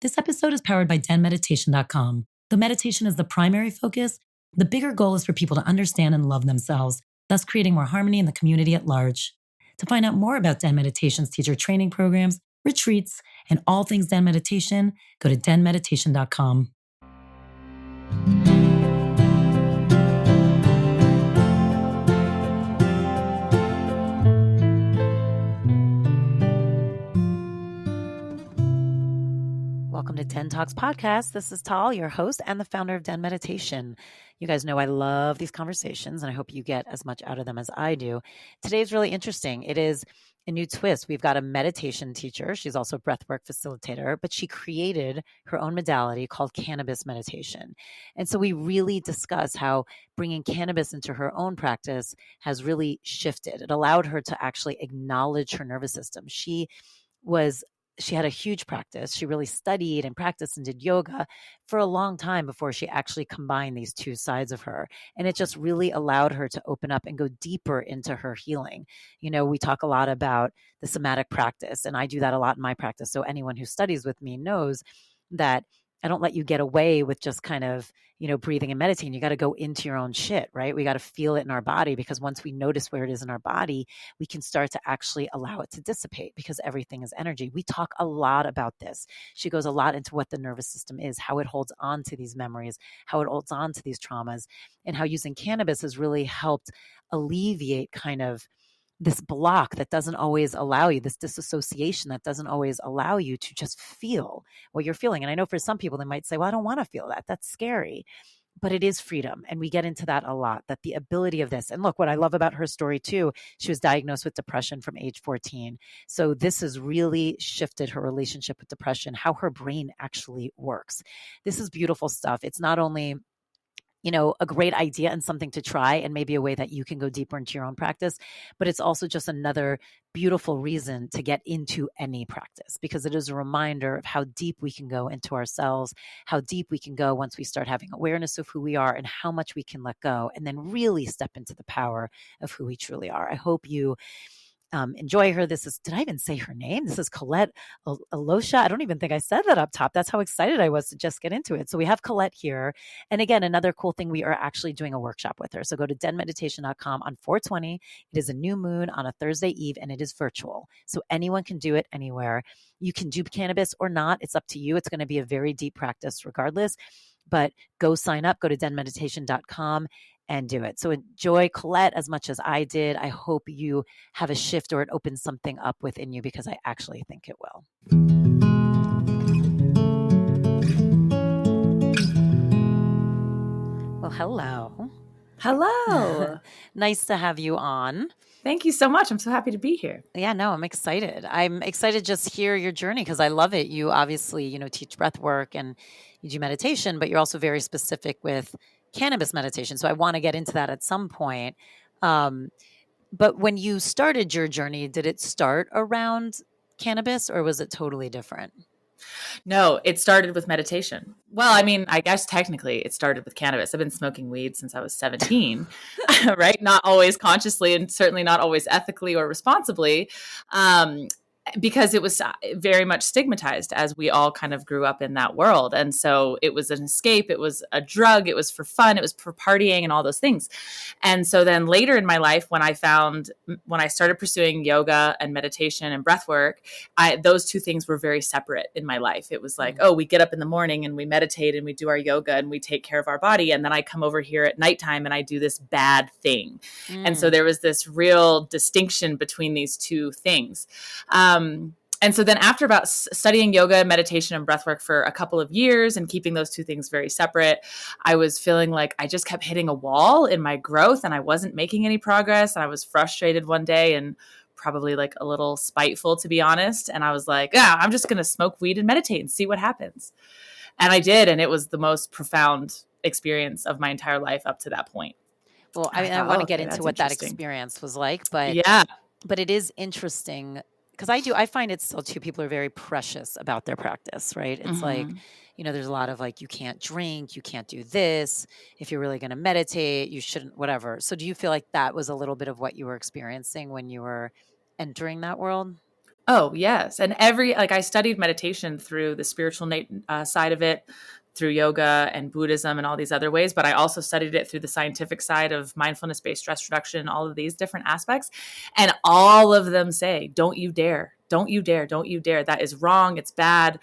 This episode is powered by DENmeditation.com. Though meditation is the primary focus, the bigger goal is for people to understand and love themselves, thus creating more harmony in the community at large. To find out more about Den Meditation's teacher training programs, retreats, and all things Den Meditation, go to DENmeditation.com. Welcome to DENtalks Podcast. This is Tal, your host and the founder of Den Meditation. You guys know I love these conversations, and I hope you get as much out of them as I do. Today is really interesting. It is a new twist. We've got a meditation teacher. She's also a breathwork facilitator, but she created her own modality called Cannabis meditation. And so we really discuss how bringing cannabis into her own practice has really shifted. It allowed her to actually acknowledge her nervous system. She had a huge practice. She really studied and practiced and did yoga for a long time before she actually combined these two sides of her. And it just really allowed her to open up and go deeper into her healing. You know, we talk a lot about the somatic practice, and I do that a lot in my practice. So anyone who studies with me knows that I don't let you get away with just kind of, breathing and meditating. You got to go into your own shit, right? We got to feel it in our body, because once we notice where it is in our body, we can start to actually allow it to dissipate, because everything is energy. We talk a lot about this. She goes a lot into what the nervous system is, how it holds on to these memories, how it holds on to these traumas, and how using cannabis has really helped alleviate kind of this block that doesn't always allow you, this disassociation that doesn't always allow you to just feel what you're feeling. And I know for some people, they might say, well, I don't want to feel that. That's scary. But it is freedom. And we get into that a lot, that the ability of this. And look, what I love about her story too, she was diagnosed with depression from age 14. So this has really shifted her relationship with depression, how her brain actually works. This is beautiful stuff. It's not only a great idea and something to try, and maybe a way that you can go deeper into your own practice, but it's also just another beautiful reason to get into any practice, because it is a reminder of how deep we can go into ourselves, how deep we can go once we start having awareness of who we are and how much we can let go, and then really step into the power of who we truly are. I hope you enjoy her. Did I even say her name? This is Collette Elosha. I don't even think I said that up top. That's how excited I was to just get into it. So we have Collette here. And again, another cool thing, we are actually doing a workshop with her. So go to denmeditation.com on 4/20. It is a new moon on a Thursday eve, and it is virtual. So anyone can do it anywhere. You can do cannabis or not. It's up to you. It's going to be a very deep practice regardless. But go sign up. Go to denmeditation.com and do it. So enjoy Collette as much as I did. I hope you have a shift, or it opens something up within you, because I actually think it will. Well, hello. Hello. Nice to have you on. Thank you so much. I'm so happy to be here. Yeah, no, I'm excited. I'm excited to just hear your journey, because I love it. You obviously, teach breath work and you do meditation, but you're also very specific with cannabis meditation. So I want to get into that at some point. But when you started your journey, did it start around cannabis, or was it totally different? No, it started with meditation. Well, I mean, I guess technically it started with cannabis. I've been smoking weed since I was 17, right? Not always consciously, and certainly not always ethically or responsibly. Because it was very much stigmatized as we all kind of grew up in that world. And so it was an escape. It was a drug. It was for fun. It was for partying and all those things. And so then later in my life, when I started pursuing yoga and meditation and breath work, those two things were very separate in my life. It was like, we get up in the morning and we meditate and we do our yoga and we take care of our body. And then I come over here at nighttime and I do this bad thing. And so there was this real distinction between these two things. And so then after about studying yoga, meditation, and breathwork for a couple of years and keeping those two things very separate, I was feeling like I just kept hitting a wall in my growth and I wasn't making any progress. And I was frustrated one day and probably like a little spiteful, to be honest. And I was like, I'm just going to smoke weed and meditate and see what happens. And I did. And it was the most profound experience of my entire life up to that point. Well, I want to get into what that experience was like, but it is interesting, because I find it still too, people are very precious about their practice, right? It's like, there's a lot of like, you can't drink, you can't do this. If you're really going to meditate, you shouldn't, whatever. So do you feel like that was a little bit of what you were experiencing when you were entering that world? Oh, yes. And I studied meditation through the spiritual side of it, through yoga and Buddhism and all these other ways. But I also studied it through the scientific side of mindfulness-based stress reduction, all of these different aspects. And all of them say, don't you dare. Don't you dare. Don't you dare. That is wrong. It's bad.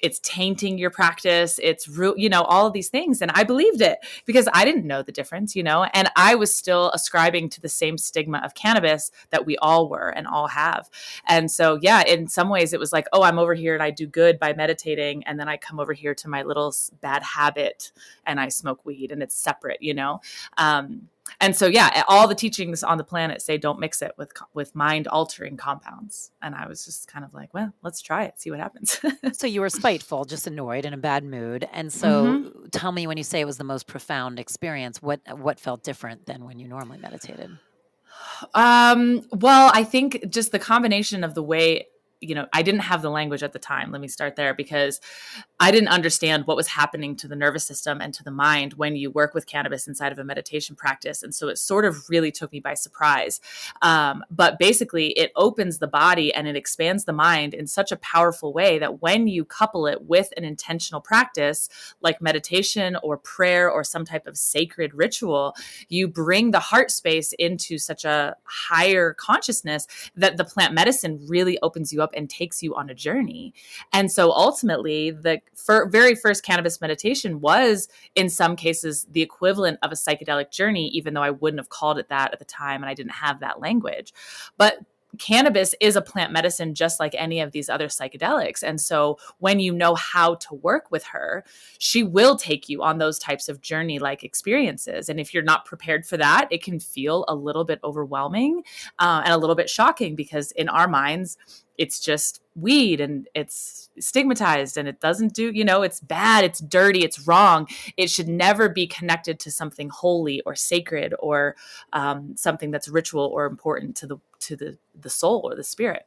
It's tainting your practice. All of these things. And I believed it because I didn't know the difference, and I was still ascribing to the same stigma of cannabis that we all were and all have. And so, yeah, in some ways it was like, oh, I'm over here and I do good by meditating. And then I come over here to my little bad habit and I smoke weed and it's separate. And so, yeah, all the teachings on the planet say don't mix it with mind-altering compounds. And I was just kind of like, well, let's try it, see what happens. So you were spiteful, just annoyed, in a bad mood. And so tell me, when you say it was the most profound experience, what felt different than when you normally meditated? Well, I think just the combination of the way, I didn't have the language at the time. Let me start there, because I didn't understand what was happening to the nervous system and to the mind when you work with cannabis inside of a meditation practice. And so it sort of really took me by surprise. But basically it opens the body and it expands the mind in such a powerful way that when you couple it with an intentional practice like meditation or prayer or some type of sacred ritual, you bring the heart space into such a higher consciousness that the plant medicine really opens you up and takes you on a journey. And so ultimately, the very first cannabis meditation was, in some cases, the equivalent of a psychedelic journey, even though I wouldn't have called it that at the time and I didn't have that language. But cannabis is a plant medicine just like any of these other psychedelics. And so when you know how to work with her, she will take you on those types of journey-like experiences. And if you're not prepared for that, it can feel a little bit overwhelming and a little bit shocking, because in our minds, it's just weed and it's stigmatized and it doesn't do, it's bad, it's dirty, it's wrong. It should never be connected to something holy or sacred or something that's ritual or important to the soul or the spirit.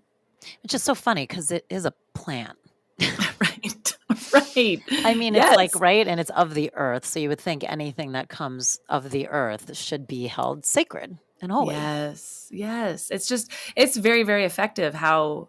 Which is so funny because it is a plant. Right. Right. I mean, yes. It's like, right. And it's of the earth. So you would think anything that comes of the earth should be held sacred and holy. Yes. Yes. It's very, very effective how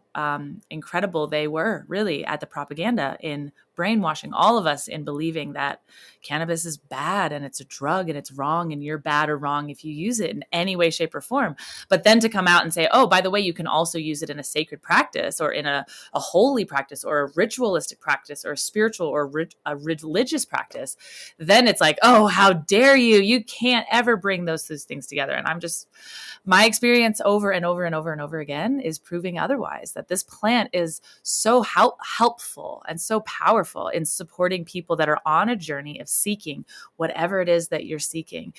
incredible they were really at the propaganda in brainwashing all of us in believing that cannabis is bad and it's a drug and it's wrong and you're bad or wrong if you use it in any way, shape, or form. But then to come out and say, oh, by the way, you can also use it in a sacred practice or in a holy practice or a ritualistic practice or a spiritual or a religious practice, then it's like, oh, how dare you? You can't ever bring those things together. And my experience over and over and over and over again is proving otherwise, that this plant is so helpful and so powerful in supporting people that are on a journey of seeking whatever it is that you're seeking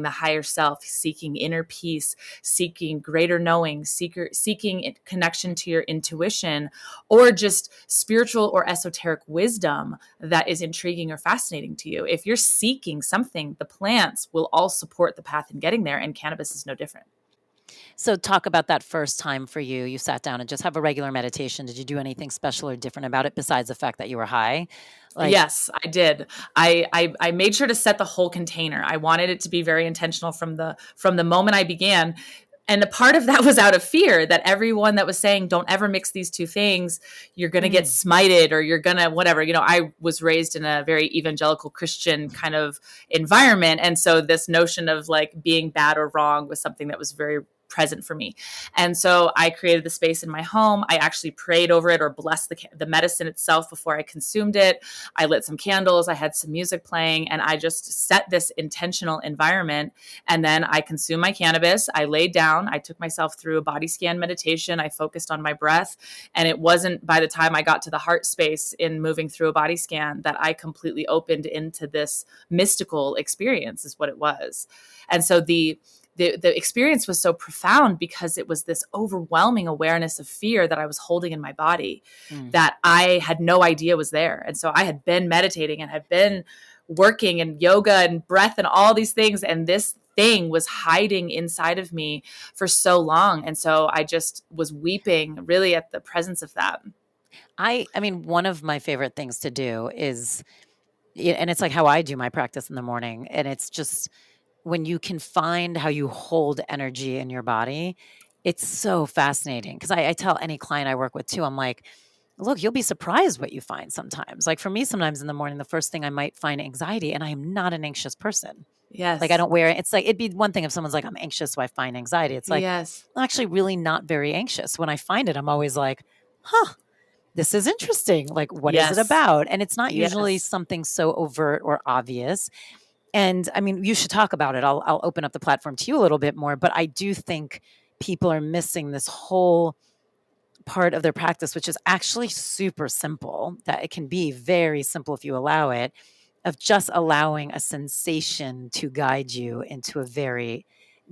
the higher self, seeking inner peace, seeking greater knowing, seeking connection to your intuition, or just spiritual or esoteric wisdom that is intriguing or fascinating to you. If you're seeking something, the plants will all support the path in getting there, and cannabis is no different. So talk about that first time for you. You sat down and just have a regular meditation. Did you do anything special or different about it besides the fact that you were high? Yes, I did. I made sure to set the whole container. I wanted it to be very intentional from the moment I began. And a part of that was out of fear that everyone that was saying, don't ever mix these two things, you're going to get smited or you're going to whatever. I was raised in a very evangelical Christian kind of environment. And so this notion of like being bad or wrong was something that was very present for me. And so I created the space in my home. I actually prayed over it or blessed the medicine itself before I consumed it. I lit some candles. I had some music playing, and I just set this intentional environment. And then I consumed my cannabis. I laid down. I took myself through a body scan meditation. I focused on my breath. And it wasn't by the time I got to the heart space in moving through a body scan that I completely opened into this mystical experience, is what it was. And so the experience was so profound because it was this overwhelming awareness of fear that I was holding in my body that I had no idea was there. And so I had been meditating and had been working in yoga and breath and all these things. And this thing was hiding inside of me for so long. And so I just was weeping really at the presence of that. I mean, one of my favorite things to do is, and it's like how I do my practice in the morning. And it's just, when you can find how you hold energy in your body, It's so fascinating because I tell any client I work with too, I'm like, look, you'll be surprised what you find sometimes. Like for me, sometimes in the morning, the first thing I might find anxiety, and I am not an anxious person. Like I Yes. don't wear it. It's like, it'd be one thing if someone's like, I'm anxious, so I find anxiety. It's like, Yes. I'm actually really not very anxious. When I find it, I'm always like, huh, this is interesting. Like, what is it Yes. about? And it's not usually Yes. something so overt or obvious. And I mean, you should talk about it. I'll open up the platform to you a little bit more, but I do think people are missing this whole part of their practice, which is actually super simple, that it can be very simple if you allow it, of just allowing a sensation to guide you into a very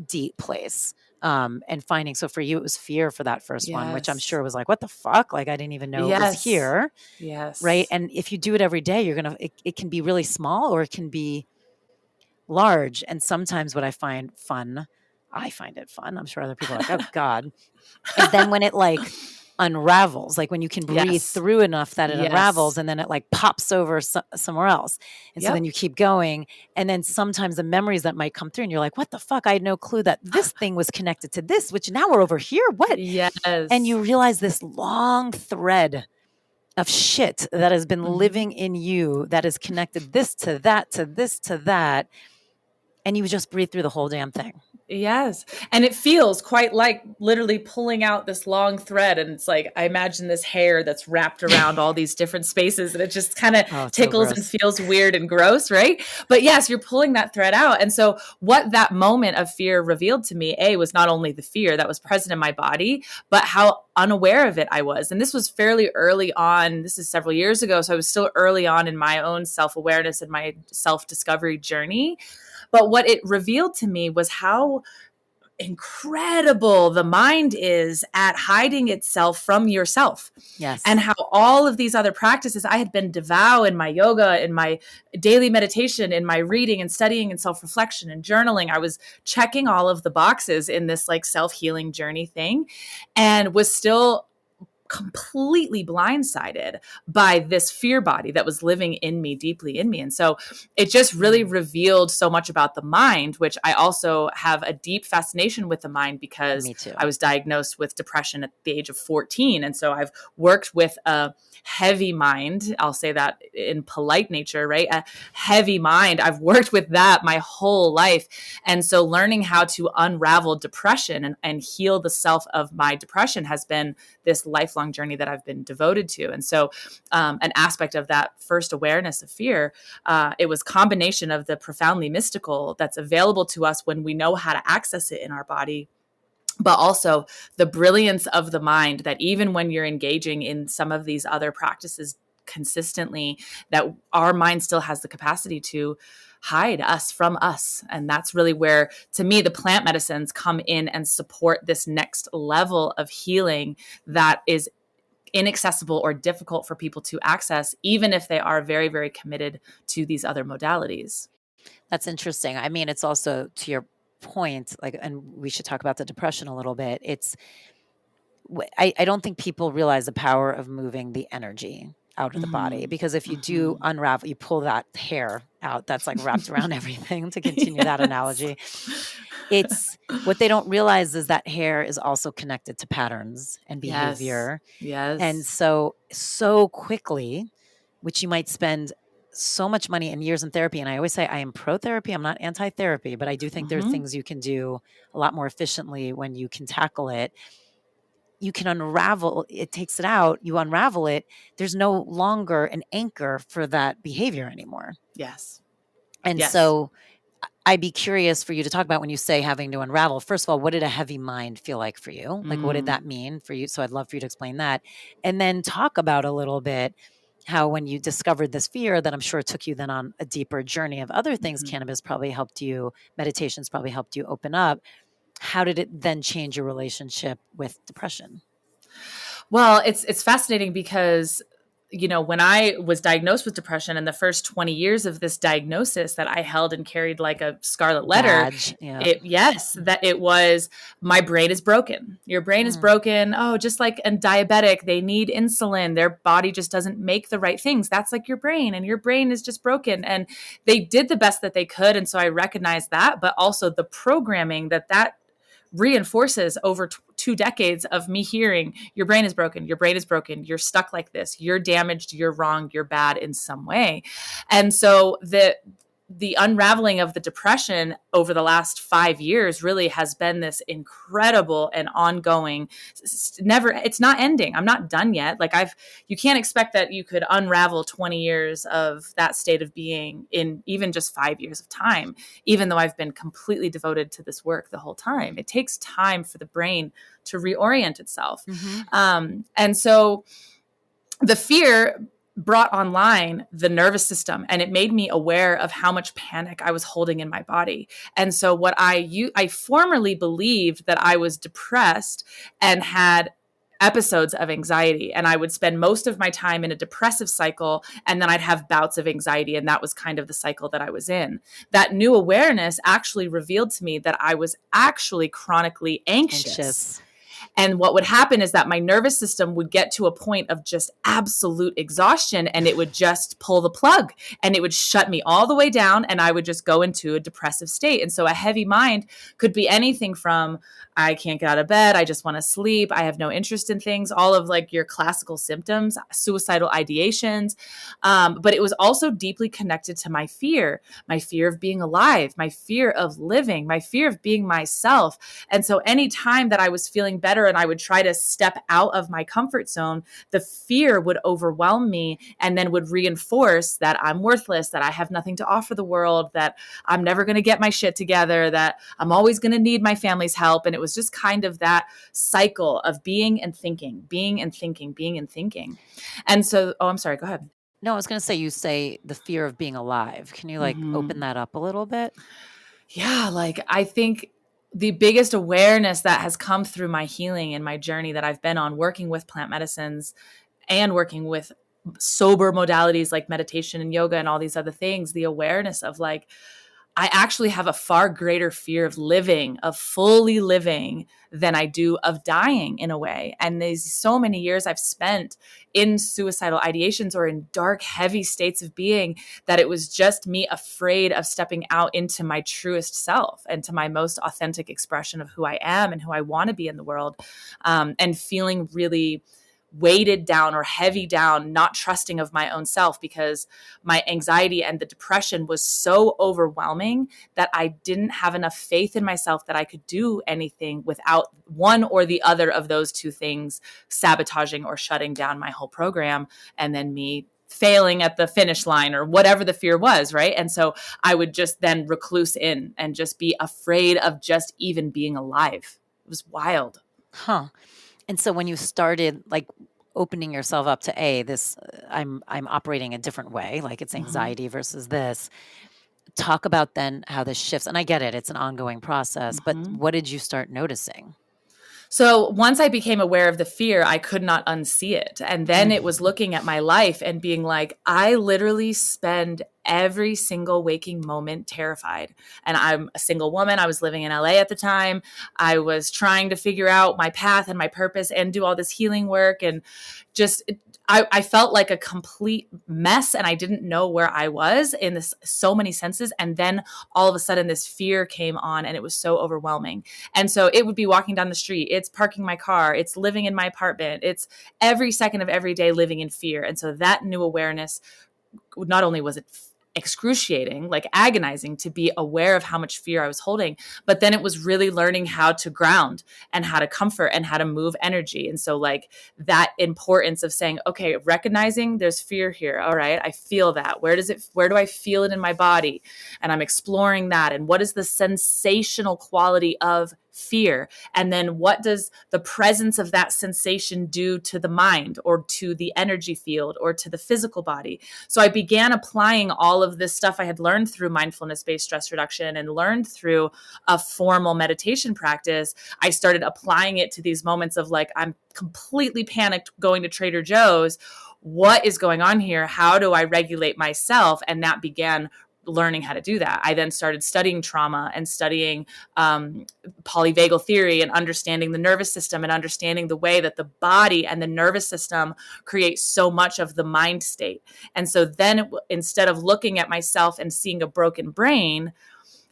deep place. And finding, so for you, it was fear for that first one, which I'm Yes. sure was like, what the fuck? Like, I didn't even know it was Yes. here. Right. Yes. And if you do it every day, it can be really small or it can be large. And sometimes what I find it fun. I'm sure other people are like, oh God, is then when it like unravels, like when you can breathe Yes. through enough that it unravels Yes. and then it like pops over somewhere else. And so then Yep. you keep going. And then sometimes the memories that might come through and you're like, what the fuck? I had no clue that this thing was connected to this, which now we're over here. What? And Yes. you realize this long thread of shit that has been Mhm. living in you that is connected this to that, to this to that. And you just breathe through the whole damn thing. Yes. And it feels quite like literally pulling out this long thread. And it's like, I imagine this hair that's wrapped around all these different spaces and it just kind of Oh, it's so tickles and gross. feels weird and gross, right? But yes, you're pulling that thread out. And so what that moment of fear revealed to me, was not only the fear that was present in my body, but how unaware of it I was. And this was fairly early on. This is several years ago. So I was still early on in my own self-awareness and my self-discovery journey. But what it revealed to me was how incredible the mind is at hiding itself from yourself. Yes. And how all of these other practices I had been devout in my yoga, in my daily meditation, in my reading and studying and self-reflection and journaling. I was checking all of the boxes in this like self-healing journey thing and was still completely blindsided by this fear body that was living in me, deeply in me. And so it just really revealed so much about the mind, which I also have a deep fascination with the mind because Me too. I was diagnosed with depression at the age of 14. And so I've worked with a heavy mind. I'll say that in polite nature, right? A heavy mind. I've worked with that my whole life. And so learning how to unravel depression and heal the self of my depression has been this lifelong journey that I've been devoted to. And so an aspect of that first awareness of fear, it was combination of the profoundly mystical that's available to us when we know how to access it in our body, but also the brilliance of the mind that even when you're engaging in some of these other practices consistently, that our mind still has the capacity to hide us from us. And that's really where, to me, the plant medicines come in and support this next level of healing that is inaccessible or difficult for people to access, even if they are very, very committed to these other modalities. That's interesting. I mean, it's also to your point, like, and we should talk about the depression a little bit. I don't think people realize the power of moving the energy out of the body because if you do Mhm. unravel, you pull that hair out that's like wrapped around everything to continue that Yes. analogy. It's what they don't realize is that hair is also connected to patterns and Yes. behavior. And Yes. so quickly, which you might spend so much money and years in therapy. And I always say I am pro therapy. I'm not anti therapy, but I do think there are Mhm. things you can do a lot more efficiently when you can tackle it. You can unravel it, takes it out, you unravel it. There's no longer an anchor for that behavior anymore. Yes. And Yes. so I'd be curious for you to talk about when you say having to unravel. First of all, what did a heavy mind feel like for you? Like, what did Mm. that mean for you? So I'd love for you to explain that. And then talk about a little bit how when you discovered this fear that I'm sure took you then on a deeper journey of other things, Mhm. cannabis probably helped you, meditations probably helped you open up. How did it then change your relationship with depression? Well, it's fascinating because when I was diagnosed with depression in the first 20 years of this diagnosis that I held and carried like a scarlet letter, Badge. Yeah. that it was my brain is broken. Your brain is Mm. broken. Oh, just like a diabetic, they need insulin. Their body just doesn't make the right things. That's like your brain, and your brain is just broken. And they did the best that they could. And so I recognized that, but also the programming that reinforces over 2 decades of me hearing, your brain is broken, your brain is broken, you're stuck like this, you're damaged, you're wrong, you're bad in some way. And so the unraveling of the depression over the last 5 years really has been this incredible and ongoing, it's not ending. I'm not done yet. Like you can't expect that you could unravel 20 years of that state of being in even just 5 years of time, even though I've been completely devoted to this work the whole time. It takes time for the brain to reorient itself. And so the fear brought online the nervous system, and it made me aware of how much panic I was holding in my body. And so what I formerly believed that I was depressed and had episodes of anxiety, and I would spend most of my time in a depressive cycle, and then I'd have bouts of anxiety, and that was kind of the cycle that I was in. That new awareness actually revealed to me that I was actually chronically anxious. And what would happen is that my nervous system would get to a point of just absolute exhaustion, and it would just pull the plug, and it would shut me all the way down, and I would just go into a depressive state. And so a heavy mind could be anything from, I can't get out of bed, I just want to sleep, I have no interest in things, all of like your classical symptoms, suicidal ideations. But it was also deeply connected to my fear of being alive, my fear of living, my fear of being myself. And so anytime that I was feeling better and I would try to step out of my comfort zone, the fear would overwhelm me and then would reinforce that I'm worthless, that I have nothing to offer the world, that I'm never going to get my shit together, that I'm always going to need my family's help. And it was just kind of that cycle of being and thinking, being and thinking, being and thinking. And so, I'm sorry, go ahead. No, I was going to say, you say the fear of being alive. Can you open that up a little bit? Yeah, I think the biggest awareness that has come through my healing and my journey that I've been on, working with plant medicines and working with sober modalities like meditation and yoga and all these other things, the awareness of I actually have a far greater fear of living, of fully living, than I do of dying in a way. And there's so many years I've spent in suicidal ideations or in dark, heavy states of being that it was just me afraid of stepping out into my truest self and to my most authentic expression of who I am and who I want to be in the world, and feeling really weighted down or heavy down, not trusting of my own self because my anxiety and the depression was so overwhelming that I didn't have enough faith in myself that I could do anything without one or the other of those two things sabotaging or shutting down my whole program, and then me failing at the finish line or whatever the fear was, right? And so I would just then recluse in and just be afraid of just even being alive. It was wild. Huh. And so when you started opening yourself up to this, I'm operating a different way, it's anxiety versus this. Talk about then how this shifts. And I get it, it's an ongoing process, but what did you start noticing? So once I became aware of the fear, I could not unsee it. And then it was looking at my life and being like, I literally spend every single waking moment terrified. And I'm a single woman. I was living in LA at the time. I was trying to figure out my path and my purpose and do all this healing work. And just, I felt like a complete mess, and I didn't know where I was in this so many senses. And then all of a sudden this fear came on, and it was so overwhelming. And so it would be walking down the street, it's parking my car, it's living in my apartment, it's every second of every day living in fear. And so that new awareness, not only was it excruciating, agonizing to be aware of how much fear I was holding, but then it was really learning how to ground and how to comfort and how to move energy. And so that importance of saying, okay, recognizing there's fear here. All right, I feel that. Where do I feel it in my body? And I'm exploring that. And what is the sensational quality of fear? And then what does the presence of that sensation do to the mind or to the energy field or to the physical body? So I began applying all of this stuff I had learned through mindfulness-based stress reduction and learned through a formal meditation practice. I started applying it to these moments of I'm completely panicked going to Trader Joe's. What is going on here? How do I regulate myself? And that began learning how to do that. I then started studying trauma and studying polyvagal theory and understanding the nervous system and understanding the way that the body and the nervous system create so much of the mind state. And so then instead of looking at myself and seeing a broken brain,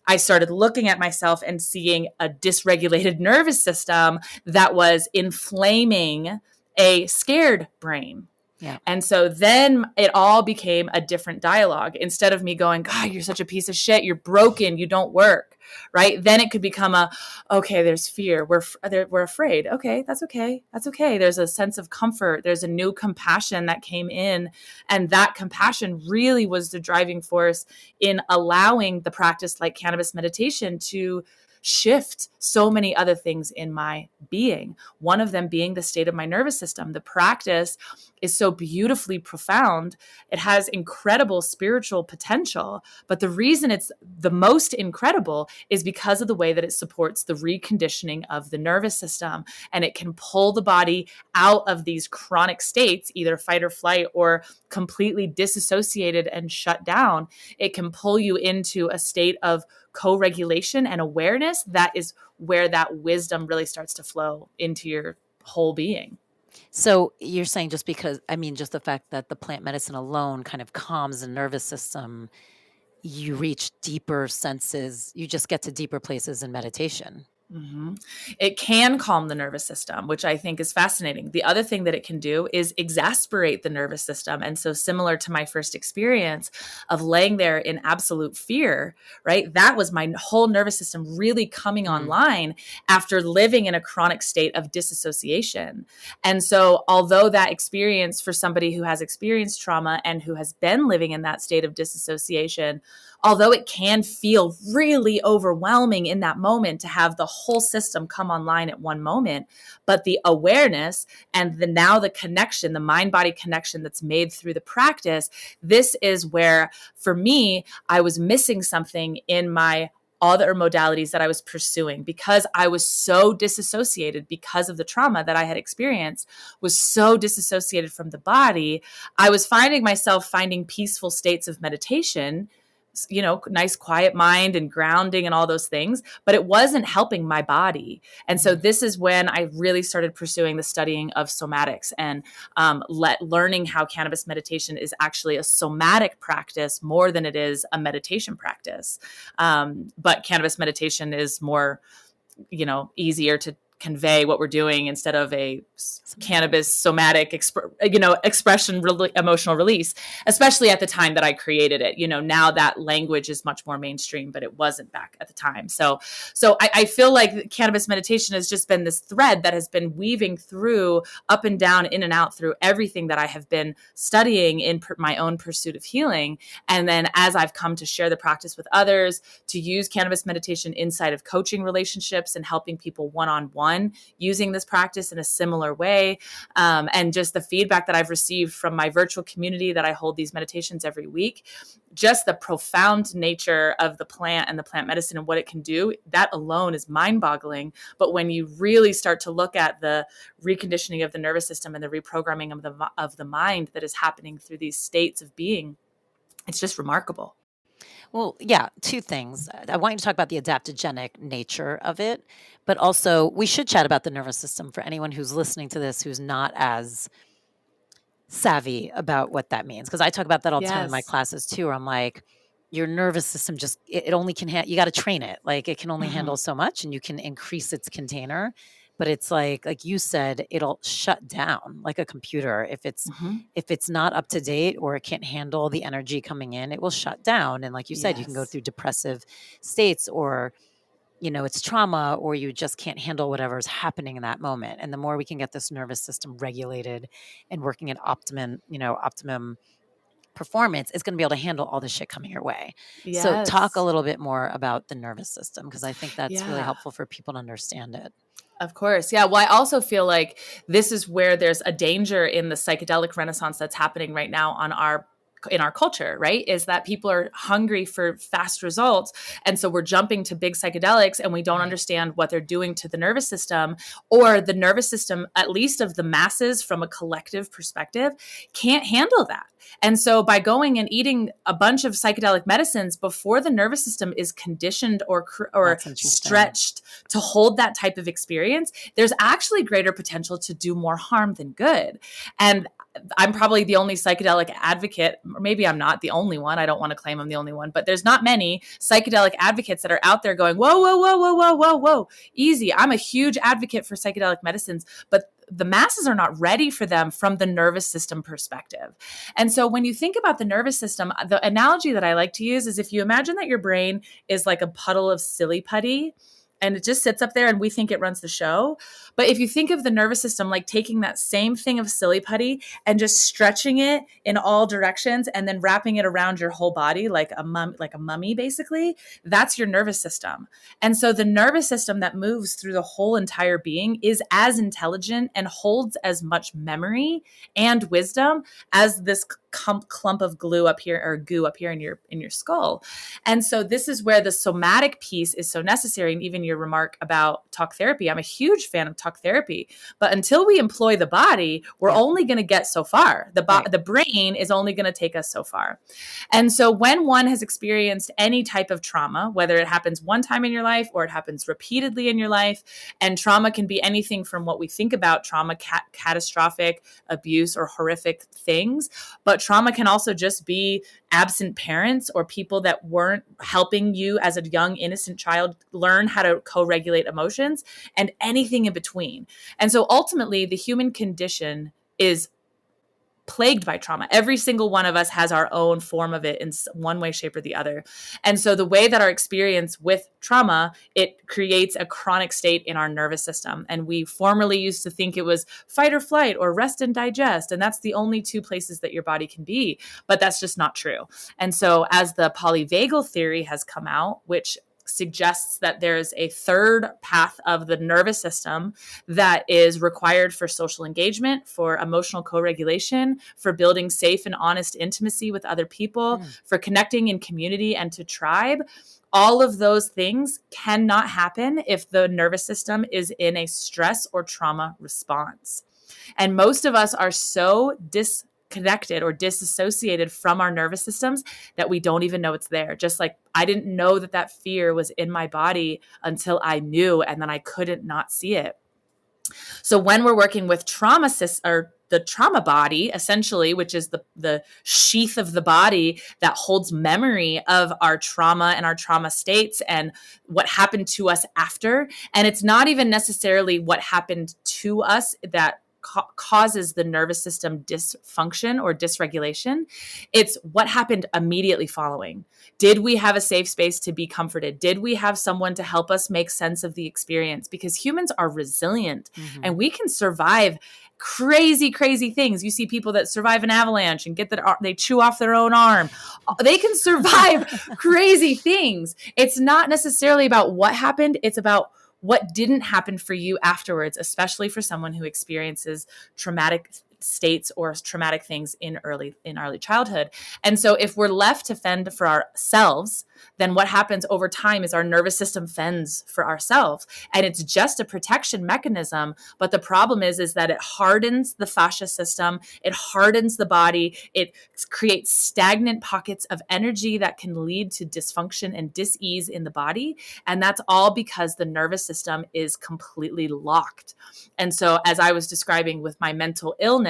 I started looking at myself and seeing a dysregulated nervous system that was inflaming a scared brain. Yeah. And so then it all became a different dialogue. Instead of me going, God, you're such a piece of shit. You're broken. You don't work. Right. Then it could become okay, there's fear. We're afraid. Okay. That's okay. That's okay. There's a sense of comfort. There's a new compassion that came in. And that compassion really was the driving force in allowing the practice like cannabis meditation to shift so many other things in my being. One of them being the state of my nervous system. The practice is so beautifully profound. It has incredible spiritual potential. But the reason it's the most incredible is because of the way that it supports the reconditioning of the nervous system. And it can pull the body out of these chronic states, either fight or flight or completely disassociated and shut down. It can pull you into a state of co-regulation and awareness. That is where that wisdom really starts to flow into your whole being. So you're saying just the fact that the plant medicine alone kind of calms the nervous system, you reach deeper senses, you just get to deeper places in meditation. Mm-hmm. It can calm the nervous system, which I think is fascinating. The other thing that it can do is exasperate the nervous system. And so similar to my first experience of laying there in absolute fear, right? That was my whole nervous system really coming online after living in a chronic state of disassociation. And so although that experience for somebody who has experienced trauma and who has been living in that state of disassociation, although it can feel really overwhelming in that moment to have the whole system come online at one moment, but the awareness and the connection, the mind-body connection that's made through the practice, this is where, for me, I was missing something in my other modalities that I was pursuing because I was so disassociated because of the trauma that I had experienced, was so disassociated from the body. I was finding myself finding peaceful states of meditation, nice quiet mind and grounding and all those things, but it wasn't helping my body. And so this is when I really started pursuing the studying of somatics and learning how cannabis meditation is actually a somatic practice more than it is a meditation practice. But cannabis meditation is more, easier to convey what we're doing instead of a cannabis somatic expression, emotional release, especially at the time that I created it. Now that language is much more mainstream, but it wasn't back at the time. So I feel like cannabis meditation has just been this thread that has been weaving through up and down, in and out through everything that I have been studying in my own pursuit of healing. And then as I've come to share the practice with others, to use cannabis meditation inside of coaching relationships and helping people one-on-one using this practice in a similar way. And just the feedback that I've received from my virtual community that I hold these meditations every week, just the profound nature of the plant and the plant medicine and what it can do, that alone is mind-boggling. But when you really start to look at the reconditioning of the nervous system and the reprogramming of the mind that is happening through these states of being, it's just remarkable. Well, yeah, two things. I want you to talk about the adaptogenic nature of it, but also we should chat about the nervous system for anyone who's listening to this who's not as savvy about what that means. Because I talk about that all the time in my classes too, where I'm like, your nervous system just, it only can, you got to train it. Like it can only handle so much and you can increase its container. But it's like you said, it'll shut down like a computer. If it's not up to date or it can't handle the energy coming in, it will shut down. And like you said, you can go through depressive states or, it's trauma or you just can't handle whatever's happening in that moment. And the more we can get this nervous system regulated and working at optimum performance, it's going to be able to handle all the shit coming your way. Yes. So talk a little bit more about the nervous system, because I think that's really helpful for people to understand it. Of course. Yeah. Well, I also feel like this is where there's a danger in the psychedelic renaissance that's happening right now in our culture, right? Is that people are hungry for fast results. And so we're jumping to big psychedelics and we don't understand what they're doing to the nervous system, or the nervous system, at least of the masses from a collective perspective, can't handle that. And so by going and eating a bunch of psychedelic medicines before the nervous system is conditioned or stretched to hold that type of experience, there's actually greater potential to do more harm than good. And I'm probably the only psychedelic advocate, or maybe I'm not the only one. I don't want to claim I'm the only one, but there's not many psychedelic advocates that are out there going, whoa, whoa, whoa, whoa, whoa, whoa, whoa, easy. I'm a huge advocate for psychedelic medicines, but the masses are not ready for them from the nervous system perspective. And so when you think about the nervous system, the analogy that I like to use is if you imagine that your brain is like a puddle of silly putty, and it just sits up there and we think it runs the show. But if you think of the nervous system like taking that same thing of silly putty and just stretching it in all directions and then wrapping it around your whole body like a mummy, basically, that's your nervous system. And so the nervous system that moves through the whole entire being is as intelligent and holds as much memory and wisdom as this clump of glue up here, or goo up here in your skull. And so this is where the somatic piece is so necessary. And even your remark about talk therapy, I'm a huge fan of talk therapy, but until we employ the body, we're only going to get so far. The brain is only going to take us so far. And so when one has experienced any type of trauma, whether it happens one time in your life or it happens repeatedly in your life, and trauma can be anything from what we think about trauma, catastrophic abuse or horrific things, but trauma can also just be absent parents or people that weren't helping you as a young, innocent child learn how to co-regulate emotions, and anything in between. And so ultimately, the human condition is plagued by trauma. Every single one of us has our own form of it in one way, shape, or the other. And so the way that our experience with trauma, it creates a chronic state in our nervous system. And we formerly used to think it was fight or flight or rest and digest. And that's the only two places that your body can be. But that's just not true. And so as the polyvagal theory has come out, which suggests that there's a third path of the nervous system that is required for social engagement, for emotional co-regulation, for building safe and honest intimacy with other people, for connecting in community and to tribe. All of those things cannot happen if the nervous system is in a stress or trauma response. And most of us are so disconnected or disassociated from our nervous systems that we don't even know it's there. Just like I didn't know that fear was in my body until I knew, and then I couldn't not see it. So when we're working with the trauma body, essentially, which is the sheath of the body that holds memory of our trauma and our trauma states and what happened to us after. And it's not even necessarily what happened to us that causes the nervous system dysfunction or dysregulation. It's what happened immediately following. Did we have a safe space to be comforted? Did we have someone to help us make sense of the experience? Because humans are resilient and we can survive crazy, crazy things. You see people that survive an avalanche and they chew off their own arm. They can survive crazy things. It's not necessarily about what happened. It's about what didn't happen for you afterwards, especially for someone who experiences traumatic states or traumatic things in early childhood. And so if we're left to fend for ourselves, then what happens over time is our nervous system fends for ourselves. And it's just a protection mechanism. But the problem is that it hardens the fascia system. It hardens the body. It creates stagnant pockets of energy that can lead to dysfunction and dis-ease in the body. And that's all because the nervous system is completely locked. And so as I was describing with my mental illness,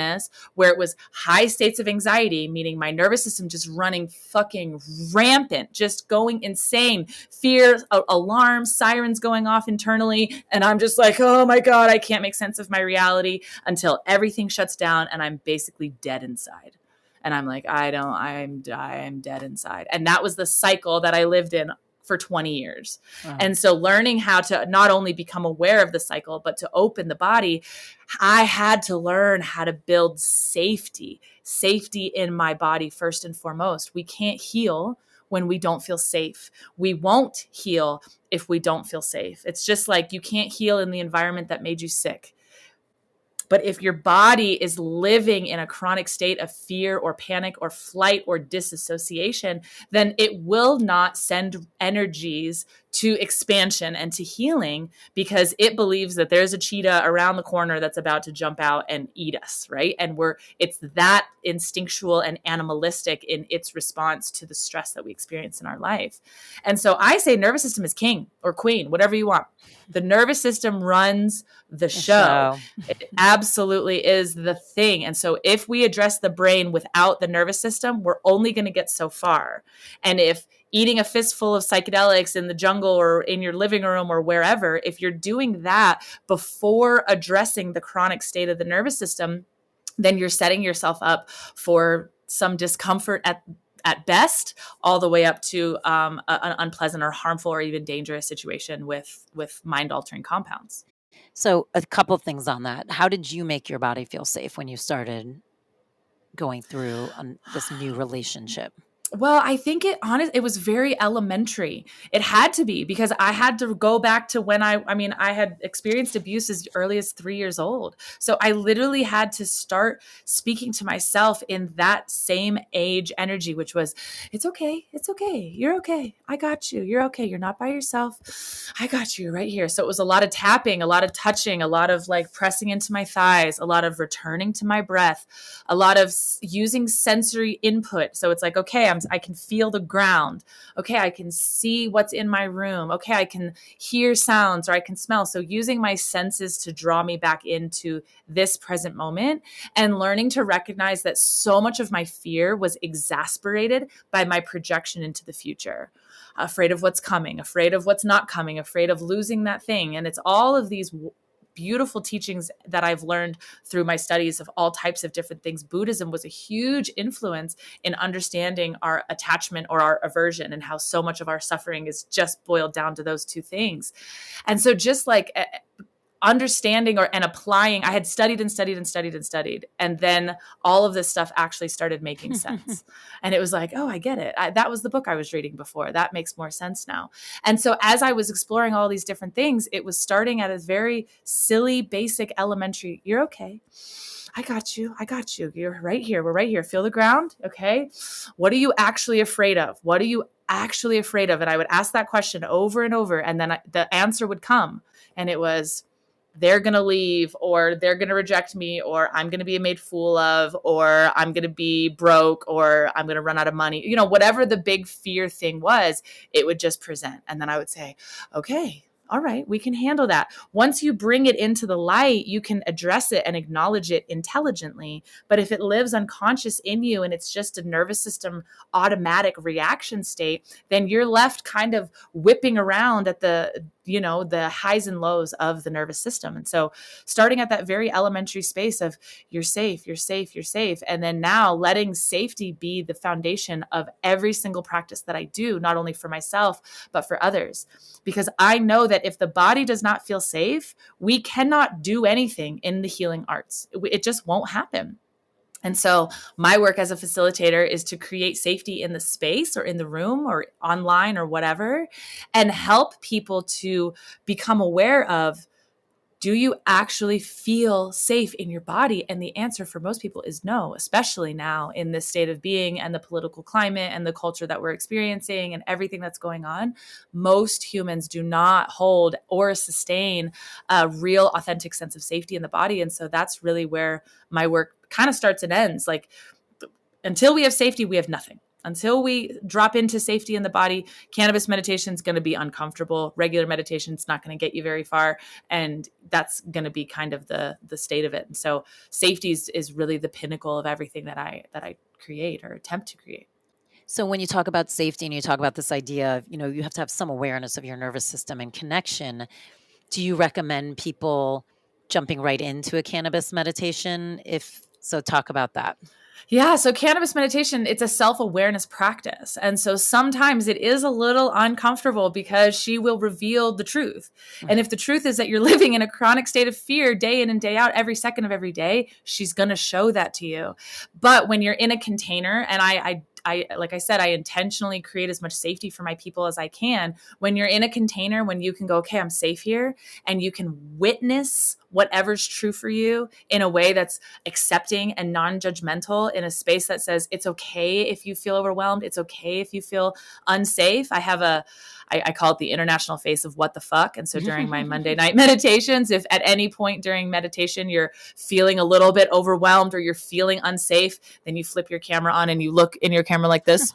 where it was high states of anxiety, meaning my nervous system just running fucking rampant, just going insane, fear, alarms, sirens going off internally. And I'm just like, oh my God, I can't make sense of my reality until everything shuts down and I'm basically dead inside. And I'm like, I'm dead inside. And that was the cycle that I lived in for 20 years. And so learning how to not only become aware of the cycle, but to open the body, I had to learn how to build safety in my body first and foremost. We can't heal when we don't feel safe. We won't heal if we don't feel safe. It's just like you can't heal in the environment that made you sick. But if your body is living in a chronic state of fear or panic or flight or disassociation, then it will not send energies to expansion and to healing, because it believes that there's a cheetah around the corner that's about to jump out and eat us, right? And it's that instinctual and animalistic in its response to the stress that we experience in our life. And so I say nervous system is king or queen, whatever you want. The nervous system runs the show. It absolutely is the thing. And so if we address the brain without the nervous system, we're only going to get so far. And if eating a fistful of psychedelics in the jungle or in your living room or wherever, if you're doing that before addressing the chronic state of the nervous system, then you're setting yourself up for some discomfort at best, all the way up to an unpleasant or harmful or even dangerous situation with mind-altering compounds. So a couple of things on that. How did you make your body feel safe when you started going through this new relationship? Well, I think it was very elementary. It had to be, because I had to go back to when I had experienced abuse as early as 3 years old. So I literally had to start speaking to myself in that same age energy, which was, it's okay. It's okay. You're okay. I got you. You're okay. You're not by yourself. I got you right here. So it was a lot of tapping, a lot of touching, a lot of like pressing into my thighs, a lot of returning to my breath, a lot of using sensory input. So it's like, okay, I can feel the ground. Okay, I can see what's in my room. Okay, I can hear sounds, or I can smell. So using my senses to draw me back into this present moment, and learning to recognize that so much of my fear was exasperated by my projection into the future. Afraid of what's coming, afraid of what's not coming, afraid of losing that thing. And it's all of these beautiful teachings that I've learned through my studies of all types of different things. Buddhism was a huge influence in understanding our attachment or our aversion, and how so much of our suffering is just boiled down to those two things. And so just like understanding and applying, I had studied and studied and studied and studied. And then all of this stuff actually started making sense. And it was like, oh, I get it. That was the book I was reading before. That makes more sense now. And so as I was exploring all these different things, it was starting at a very silly, basic, elementary, you're okay. I got you. I got you. You're right here. We're right here. Feel the ground. Okay. What are you actually afraid of? What are you actually afraid of? And I would ask that question over and over. And then the answer would come. And it was, they're going to leave, or they're going to reject me, or I'm going to be made fool of, or I'm going to be broke, or I'm going to run out of money. Whatever the big fear thing was, it would just present. And then I would say, okay, all right, we can handle that. Once you bring it into the light, you can address it and acknowledge it intelligently. But if it lives unconscious in you and it's just a nervous system automatic reaction state, then you're left kind of whipping around at the highs and lows of the nervous system. And so starting at that very elementary space of you're safe, you're safe, you're safe. And then now letting safety be the foundation of every single practice that I do, not only for myself, but for others. Because I know that if the body does not feel safe, we cannot do anything in the healing arts. It just won't happen. And so my work as a facilitator is to create safety in the space or in the room or online or whatever, and help people to become aware of, do you actually feel safe in your body? And the answer for most people is no, especially now in this state of being and the political climate and the culture that we're experiencing and everything that's going on. Most humans do not hold or sustain a real, authentic sense of safety in the body. And so that's really where my work kind of starts and ends. Like, until we have safety, we have nothing. Until we drop into safety in the body, cannabis meditation is going to be uncomfortable. Regular meditation is not going to get you very far. And that's going to be kind of the state of it. And so safety is really the pinnacle of everything that I create or attempt to create. So when you talk about safety and you talk about this idea of, you have to have some awareness of your nervous system and connection, do you recommend people jumping right into a cannabis meditation? If so, talk about that. Yeah. So cannabis meditation, it's a self-awareness practice. And so sometimes it is a little uncomfortable because she will reveal the truth. And if the truth is that you're living in a chronic state of fear day in and day out, every second of every day, she's going to show that to you. But when you're in a container, and I like I said, I intentionally create as much safety for my people as I can. When you're in a container, when you can go, okay, I'm safe here, and you can witness whatever's true for you in a way that's accepting and non-judgmental, in a space that says it's okay if you feel overwhelmed. It's okay if you feel unsafe. I call it the international face of what the fuck. And so during my Monday night meditations, if at any point during meditation you're feeling a little bit overwhelmed or you're feeling unsafe, then you flip your camera on and you look in your camera like this.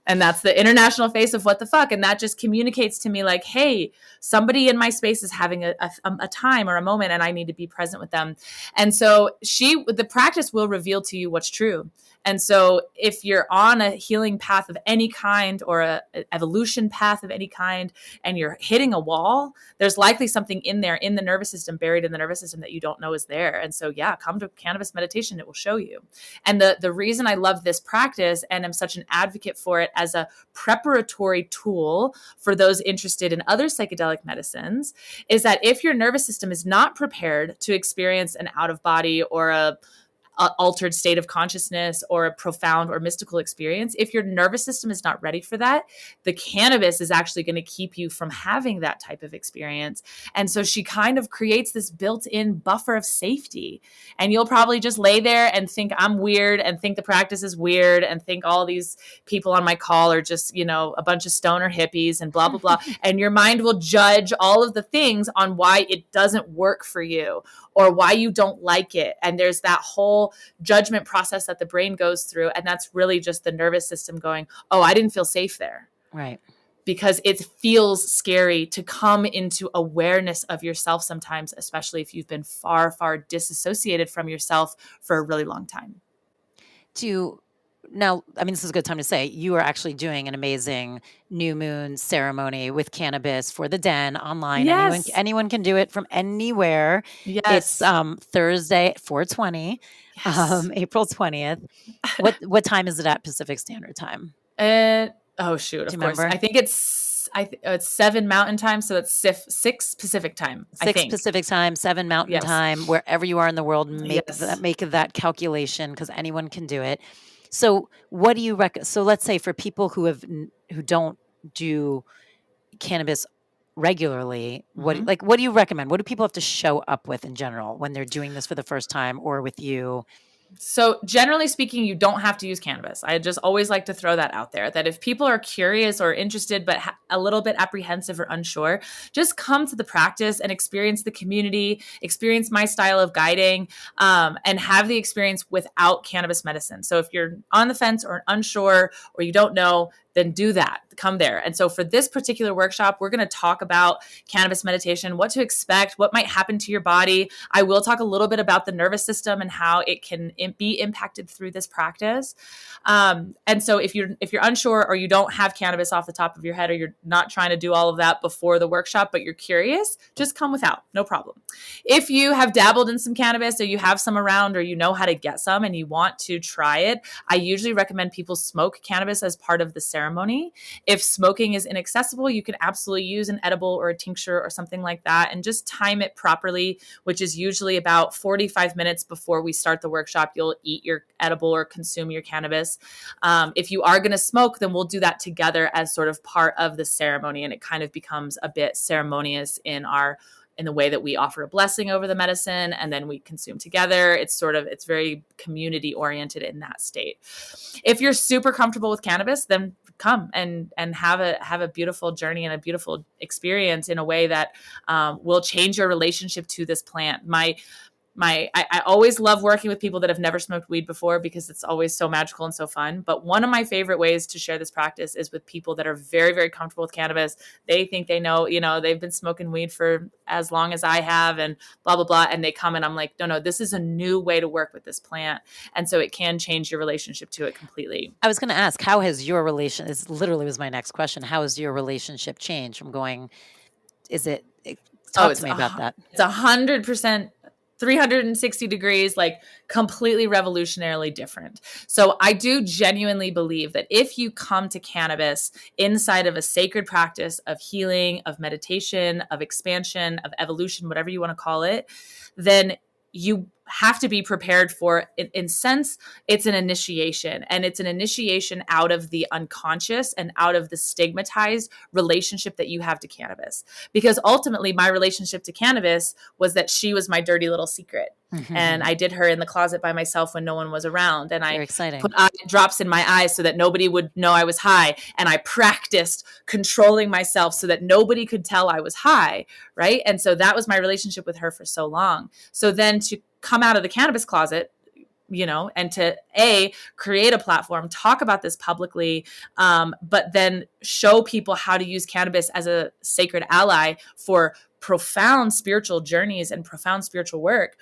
And that's the international face of what the fuck. And that just communicates to me like, hey, somebody in my space is having a time or a moment and I need to be present with them. And so the practice will reveal to you what's true. And so if you're on a healing path of any kind or a evolution path of any kind, and you're hitting a wall, there's likely something in there in the nervous system, buried in the nervous system, that you don't know is there. And so, yeah, come to cannabis meditation. It will show you. And the reason I love this practice and am such an advocate for it as a preparatory tool for those interested in other psychedelic medicines is that if your nervous system is not prepared to experience an out of body or a altered state of consciousness or a profound or mystical experience, if your nervous system is not ready for that, the cannabis is actually going to keep you from having that type of experience. And so she kind of creates this built-in buffer of safety. And you'll probably just lay there and think I'm weird and think the practice is weird and think all these people on my call are just, a bunch of stoner hippies and blah, blah, blah. And your mind will judge all of the things on why it doesn't work for you or why you don't like it. And there's that whole judgment process that the brain goes through. And that's really just the nervous system going, oh, I didn't feel safe there. Right. Because it feels scary to come into awareness of yourself sometimes, especially if you've been far, far disassociated from yourself for a really long time. Now, this is a good time to say you are actually doing an amazing new moon ceremony with cannabis for the Den online. Yes. Anyone can do it from anywhere. Yes. It's Thursday, 4/20, Yes. April 20th. What time is it at Pacific Standard Time? Oh shoot! Of course, remember? I think it's 7 Mountain Time, so that's 6 Pacific Time. 6 Pacific Time, 7 Mountain Time. Wherever you are in the world, make that calculation because anyone can do it. So what do you recommend? So let's say for people who don't do cannabis regularly, what do you recommend? What do people have to show up with in general when they're doing this for the first time or with you? So generally speaking, you don't have to use cannabis. I just always like to throw that out there, that if people are curious or interested, but a little bit apprehensive or unsure, just come to the practice and experience the community, experience my style of guiding, and have the experience without cannabis medicine. So if you're on the fence or unsure, or you don't know, then do that. Come there. And so for this particular workshop, we're going to talk about cannabis meditation, what to expect, what might happen to your body. I will talk a little bit about the nervous system and how it can be impacted through this practice. And so if you're unsure or you don't have cannabis off the top of your head, or you're not trying to do all of that before the workshop, but you're curious, just come without, no problem. If you have dabbled in some cannabis or you have some around or you know how to get some and you want to try it, I usually recommend people smoke cannabis as part of the ceremony. If smoking is inaccessible, you can absolutely use an edible or a tincture or something like that and just time it properly, which is usually about 45 minutes before we start the workshop. You'll eat your edible or consume your cannabis. If you are going to smoke, then we'll do that together as sort of part of the ceremony, and it kind of becomes a bit ceremonious in the way that we offer a blessing over the medicine and then we consume together. It's very community oriented in that state. If you're super comfortable with cannabis, then come and have a beautiful journey and a beautiful experience in a way that will change your relationship to this plant. I always love working with people that have never smoked weed before because it's always so magical and so fun. But one of my favorite ways to share this practice is with people that are very, very comfortable with cannabis. They think they know, they've been smoking weed for as long as I have and blah, blah, blah. And they come and I'm like, no, this is a new way to work with this plant. And so it can change your relationship to it completely. I was going to ask, how has your relation, this literally was my next question. How has your relationship changed from going, talk to me about that. It's 100%. 360 degrees, like completely revolutionarily different. So I do genuinely believe that if you come to cannabis inside of a sacred practice of healing, of meditation, of expansion, of evolution, whatever you want to call it, then you have to be prepared for. In sense, it's an initiation, and it's an initiation out of the unconscious and out of the stigmatized relationship that you have to cannabis. Because ultimately my relationship to cannabis was that she was my dirty little secret. And I did her in the closet by myself when no one was around. And I put eye drops in my eyes so that nobody would know I was high. And I practiced controlling myself so that nobody could tell I was high. Right. And so that was my relationship with her for so long. So then to come out of the cannabis closet, and to create a platform, talk about this publicly, but then show people how to use cannabis as a sacred ally for profound spiritual journeys and profound spiritual work.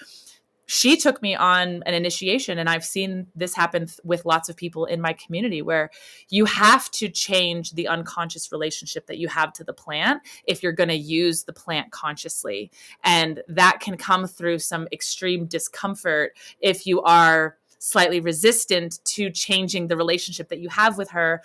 She took me on an initiation, and I've seen this happen with lots of people in my community, where you have to change the unconscious relationship that you have to the plant if you're going to use the plant consciously. And that can come through some extreme discomfort if you are slightly resistant to changing the relationship that you have with her,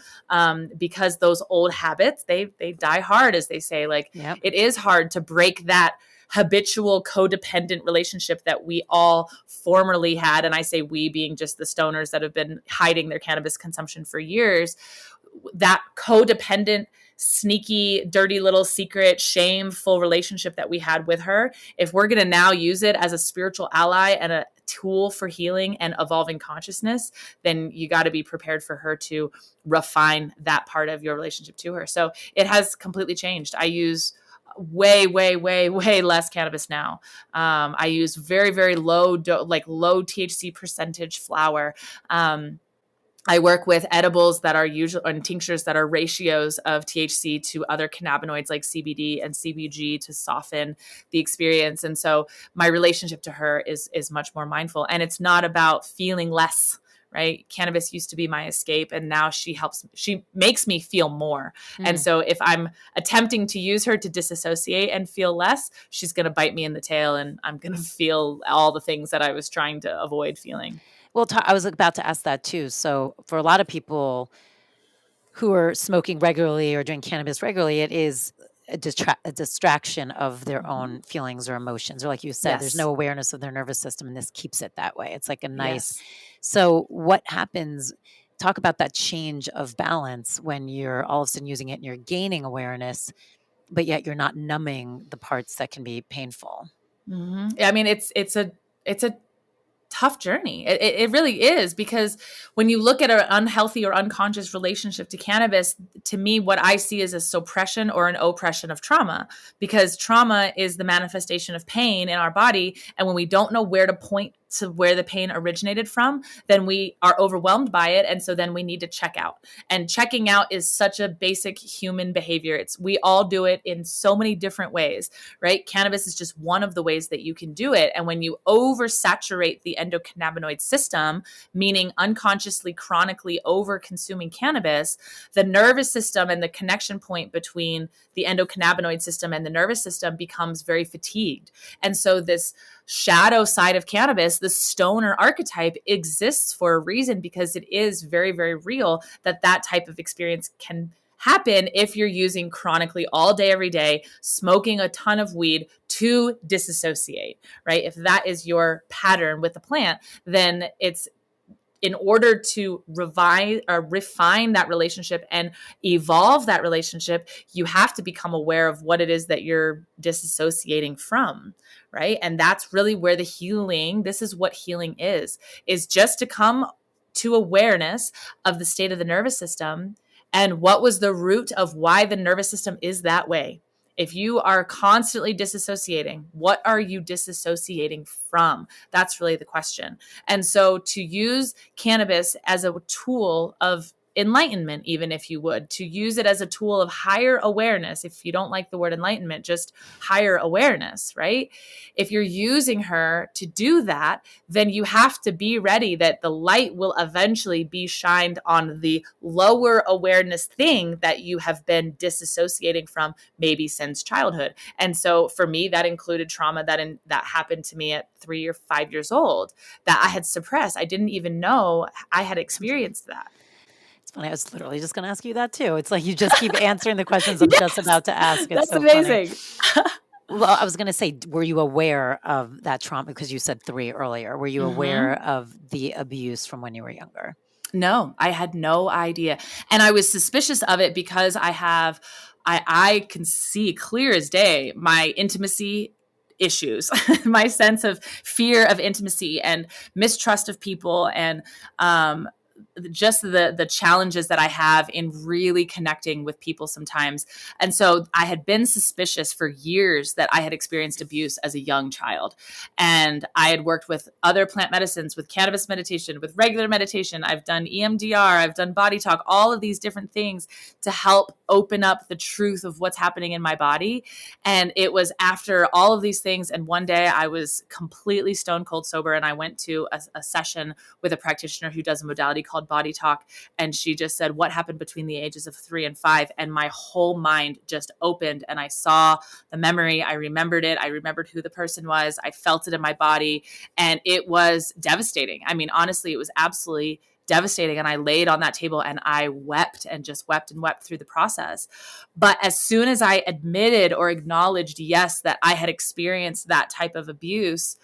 because those old habits, they die hard, as they say. It is hard to break that habitual codependent relationship that we all formerly had. And I say we being just the stoners that have been hiding their cannabis consumption for years. That codependent, sneaky, dirty little secret, shameful relationship that we had with her, if we're going to now use it as a spiritual ally and a tool for healing and evolving consciousness, then you got to be prepared for her to refine that part of your relationship to her. So it has completely changed. I use way less cannabis now. I use very, very low THC percentage flower. I work with edibles that are usually, and tinctures that are ratios of THC to other cannabinoids like CBD and CBG to soften the experience. And so my relationship to her is much more mindful, and it's not about feeling less. Right? Cannabis used to be my escape, and now she makes me feel more. And so if I'm attempting to use her to disassociate and feel less, she's going to bite me in the tail, and I'm going to feel all the things that I was trying to avoid feeling. Well, I was about to ask that too. So for a lot of people who are smoking regularly or doing cannabis regularly, it is a distraction of their own feelings or emotions. Or like you said, there's no awareness of their nervous system, and this keeps it that way. It's like a nice... So what happens, talk about that change of balance when you're all of a sudden using it and you're gaining awareness, but yet you're not numbing the parts that can be painful. I mean, it's a tough journey. It really is, because when you look at an unhealthy or unconscious relationship to cannabis, to me, what I see is a suppression or an oppression of trauma, because trauma is the manifestation of pain in our body. And when we don't know where to point to where the pain originated from, then we are overwhelmed by it. And so then we need to check out. And checking out is such a basic human behavior. We all do it in so many different ways, right? Cannabis is just one of the ways that you can do it. And when you oversaturate the endocannabinoid system, meaning unconsciously, chronically over consuming cannabis, the nervous system and the connection point between the endocannabinoid system and the nervous system becomes very fatigued. And so this shadow side of cannabis, the stoner archetype, exists for a reason, because it is very, very real that type of experience can happen if you're using chronically all day, every day, smoking a ton of weed to disassociate, right? If that is your pattern with the plant, then it's in order to refine that relationship and evolve that relationship, you have to become aware of what it is that you're disassociating from, right? And that's really where this is what healing is just to come to awareness of the state of the nervous system and what was the root of why the nervous system is that way. If you are constantly disassociating, what are you disassociating from? That's really the question. And so to use cannabis as a tool of enlightenment, even if you would, to use it as a tool of higher awareness. If you don't like the word enlightenment, just higher awareness, right? If you're using her to do that, then you have to be ready that the light will eventually be shined on the lower awareness thing that you have been disassociating from, maybe since childhood. And so for me, that included trauma that happened to me at 3 or 5 years old that I had suppressed. I didn't even know I had experienced that. It's funny. I was literally just going to ask you that too. It's like you just keep answering the questions I'm just about to ask. It's That's so amazing. Well, I was going to say, were you aware of that trauma? Because you said 3 earlier. Were you aware of the abuse from when you were younger? No, I had no idea. And I was suspicious of it because I can see clear as day my intimacy issues, my sense of fear of intimacy and mistrust of people, and just the challenges that I have in really connecting with people sometimes. And so I had been suspicious for years that I had experienced abuse as a young child. And I had worked with other plant medicines, with cannabis meditation, with regular meditation. I've done EMDR, I've done body talk, all of these different things to help open up the truth of what's happening in my body. And it was after all of these things. And one day I was completely stone cold sober, and I went to a session with a practitioner who does a modality called body talk. And she just said, what happened between the ages of 3 and 5? And my whole mind just opened, and I saw the memory. I remembered it. I remembered who the person was. I felt it in my body, and it was devastating. I mean, honestly, it was absolutely devastating. And I laid on that table and I wept and just wept and wept through the process. But as soon as I admitted or acknowledged, yes, that I had experienced that type of abuse,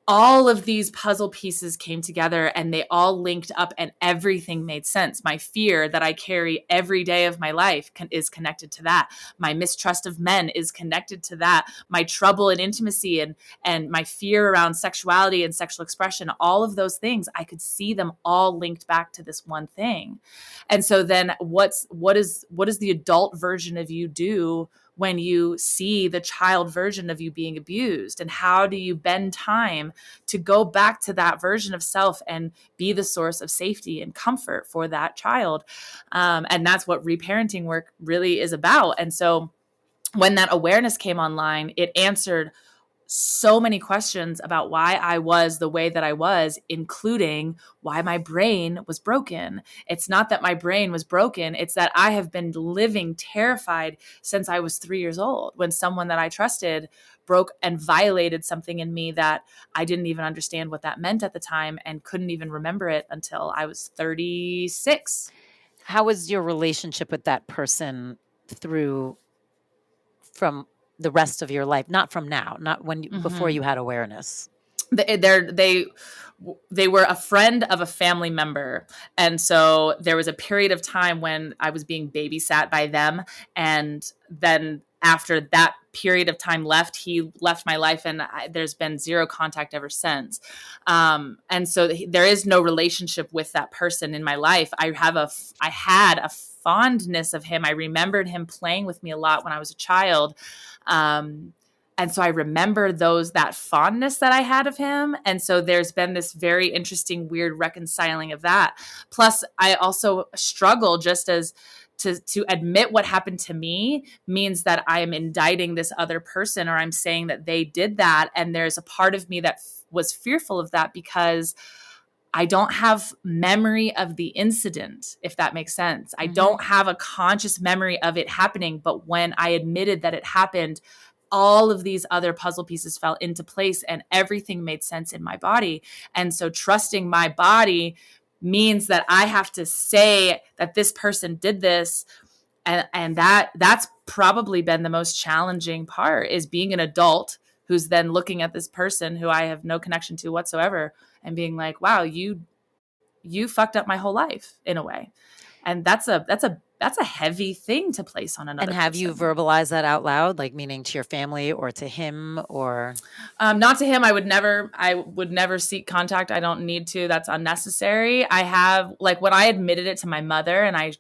all of these puzzle pieces came together and they all linked up and everything made sense. My fear that I carry every day of my life is connected to that. My mistrust of men is connected to that. My trouble in intimacy and my fear around sexuality and sexual expression, all of those things, I could see them all linked back to this one thing. And so then what is the adult version of you do when you see the child version of you being abused? And how do you bend time to go back to that version of self and be the source of safety and comfort for that child? And that's what reparenting work really is about. And so when that awareness came online, it answered so many questions about why I was the way that I was, including why my brain was broken. It's not that my brain was broken. It's that I have been living terrified since I was 3 years old, when someone that I trusted broke and violated something in me that I didn't even understand what that meant at the time and couldn't even remember it until I was 36. How was your relationship with that person from the rest of your life? Not from now, not when before you had awareness. They were a friend of a family member. And so there was a period of time when I was being babysat by them. And then after that period of time he left my life, and there's been zero contact ever since. And so there is no relationship with that person in my life. I had a fondness of him. I remembered him playing with me a lot when I was a child. And so I remember that fondness that I had of him. And so there's been this very interesting, weird reconciling of that. Plus, I also struggle just as to admit what happened to me means that I am indicting this other person, or I'm saying that they did that. And there's a part of me that was fearful of that because I don't have memory of the incident, if that makes sense. I don't have a conscious memory of it happening. But when I admitted that it happened, all of these other puzzle pieces fell into place and everything made sense in my body. And so trusting my body means that I have to say that this person did this. And that's probably been the most challenging part, is being an adult who's then looking at this person who I have no connection to whatsoever and being like, wow, you fucked up my whole life in a way. And that's a heavy thing to place on another person. And have you verbalized that out loud, like meaning to your family or to him, or? Not to him. I would never seek contact. I don't need to. That's unnecessary. I have, like, when I admitted it to my mother and I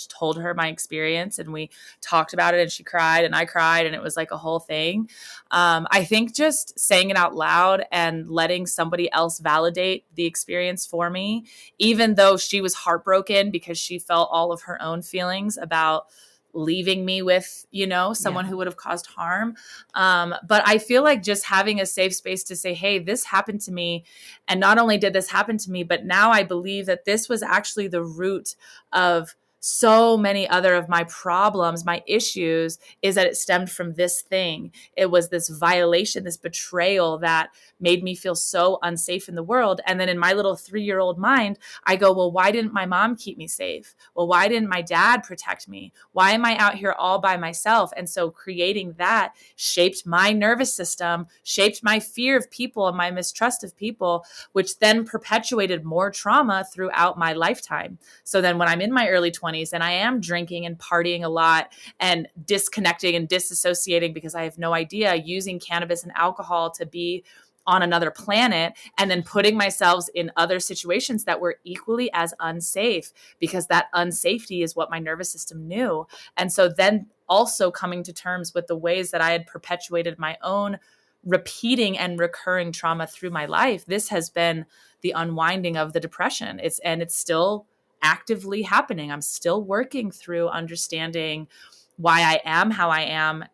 told her my experience and we talked about it and she cried and I cried and it was like a whole thing. I think just saying it out loud and letting somebody else validate the experience for me, even though she was heartbroken because she felt all of her own feelings about leaving me with, someone who would have caused harm. But I feel like just having a safe space to say, hey, this happened to me. And not only did this happen to me, but now I believe that this was actually the root of so many other of my problems, my issues, is that it stemmed from this thing. It was this violation, this betrayal that made me feel so unsafe in the world. And then in my little 3-year-old mind, I go, well, why didn't my mom keep me safe? Well, why didn't my dad protect me? Why am I out here all by myself? And so creating that shaped my nervous system, shaped my fear of people and my mistrust of people, which then perpetuated more trauma throughout my lifetime. So then when I'm in my early 20s and I am drinking and partying a lot and disconnecting and disassociating because I have no idea, using cannabis and alcohol to be on another planet, and then putting myself in other situations that were equally as unsafe, because that unsafety is what my nervous system knew. And so then also coming to terms with the ways that I had perpetuated my own repeating and recurring trauma through my life. This has been the unwinding of the depression. It's still actively happening. I'm still working through understanding why I am how I am,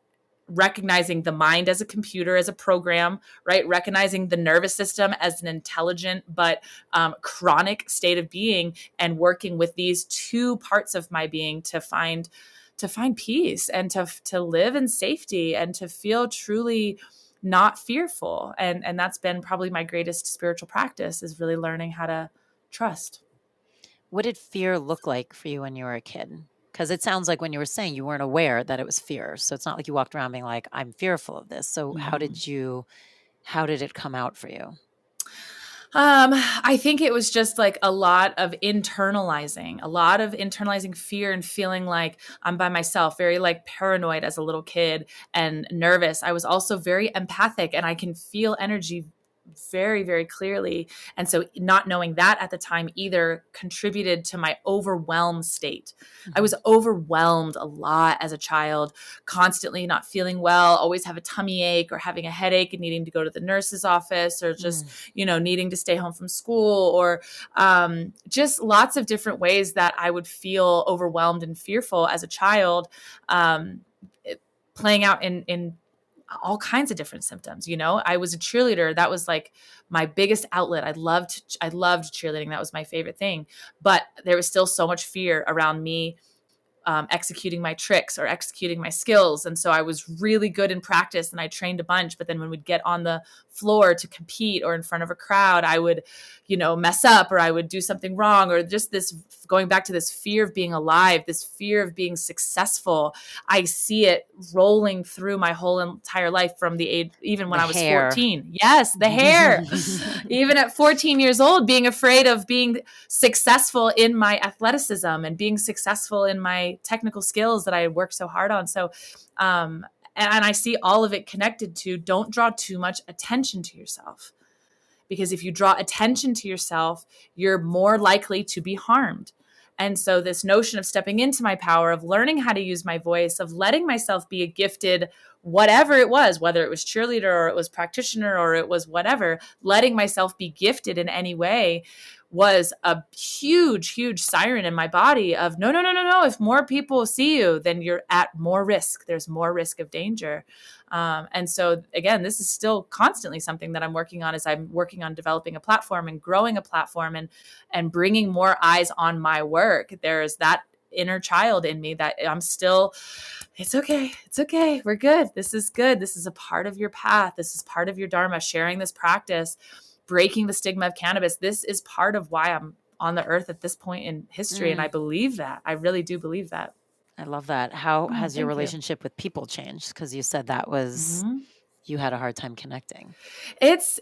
recognizing the mind as a computer, as a program, right? Recognizing the nervous system as an intelligent but chronic state of being, and working with these two parts of my being to find peace and to live in safety and to feel truly not fearful. And that's been probably my greatest spiritual practice, is really learning how to trust. What did fear look like for you when you were a kid? Because it sounds like when you were saying you weren't aware that it was fear. So it's not like you walked around being like, I'm fearful of this. So how did it come out for you? I think it was just like a lot of internalizing fear and feeling like I'm by myself, very like paranoid as a little kid and nervous. I was also very empathic, and I can feel energy very, very clearly. And so not knowing that at the time either contributed to my overwhelmed state. Mm-hmm. I was overwhelmed a lot as a child, constantly not feeling well, always have a tummy ache or having a headache and needing to go to the nurse's office, or just, needing to stay home from school, or just lots of different ways that I would feel overwhelmed and fearful as a child, playing out in all kinds of different symptoms. I was a cheerleader. That was like my biggest outlet. I loved cheerleading. That was my favorite thing, but there was still so much fear around me executing my tricks or executing my skills. And so I was really good in practice and I trained a bunch, but then when we'd get on the floor to compete or in front of a crowd, I would, mess up, or I would do something wrong, or just this, going back to this fear of being alive, this fear of being successful. I see it rolling through my whole entire life from the age, even when I was 14. Yes, the hair. Even at 14 years old, being afraid of being successful in my athleticism and being successful in my technical skills that I had worked so hard on. So, and I see all of it connected to, don't draw too much attention to yourself. Because if you draw attention to yourself, you're more likely to be harmed. And so this notion of stepping into my power, of learning how to use my voice, of letting myself be a gifted, whatever it was, whether it was cheerleader or it was practitioner or it was whatever, letting myself be gifted in any way was a huge, huge siren in my body of no. If more people see you, then you're at more risk. There's more risk of danger. And so again, this is still constantly something that I'm working on, as I'm working on developing a platform and growing a platform and bringing more eyes on my work. There's that inner child in me that I'm still, it's okay. We're good. This is good. This is a part of your path. This is part of your dharma, sharing this practice, breaking the stigma of cannabis. This is part of why I'm on the earth at this point in history. And I believe that. I really do believe that. I love that. How has your relationship with people changed? Because you said that was, you had a hard time connecting. It's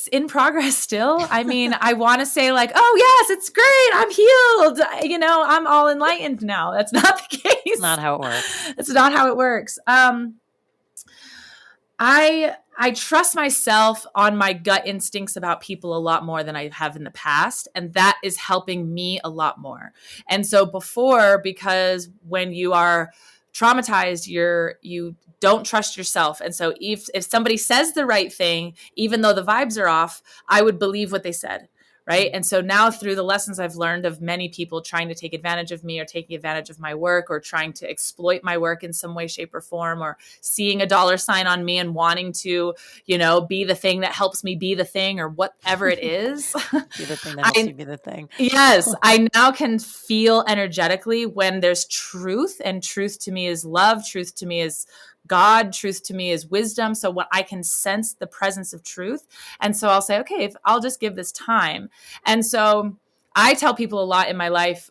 in progress still. I mean, I want to say like, oh yes, it's great, I'm healed. I'm all enlightened now. That's not the case. It's not how it works. It's not how it works. I trust myself on my gut instincts about people a lot more than I have in the past. And that is helping me a lot more. And so before, because when you are traumatized, you don't trust yourself. And so if somebody says the right thing, even though the vibes are off, I would believe what they said. right? And so now through the lessons I've learned of many people trying to take advantage of me or taking advantage of my work or trying to exploit my work in some way, shape, or form, or seeing a dollar sign on me and wanting to, be the thing that helps me be the thing or whatever it is. Be the thing that helps you be the thing. Yes, I now can feel energetically when there's truth, and truth to me is love. Truth to me is God. Truth to me is wisdom. So when I can sense the presence of truth. And so I'll say, okay, if I'll just give this time. And so I tell people a lot in my life,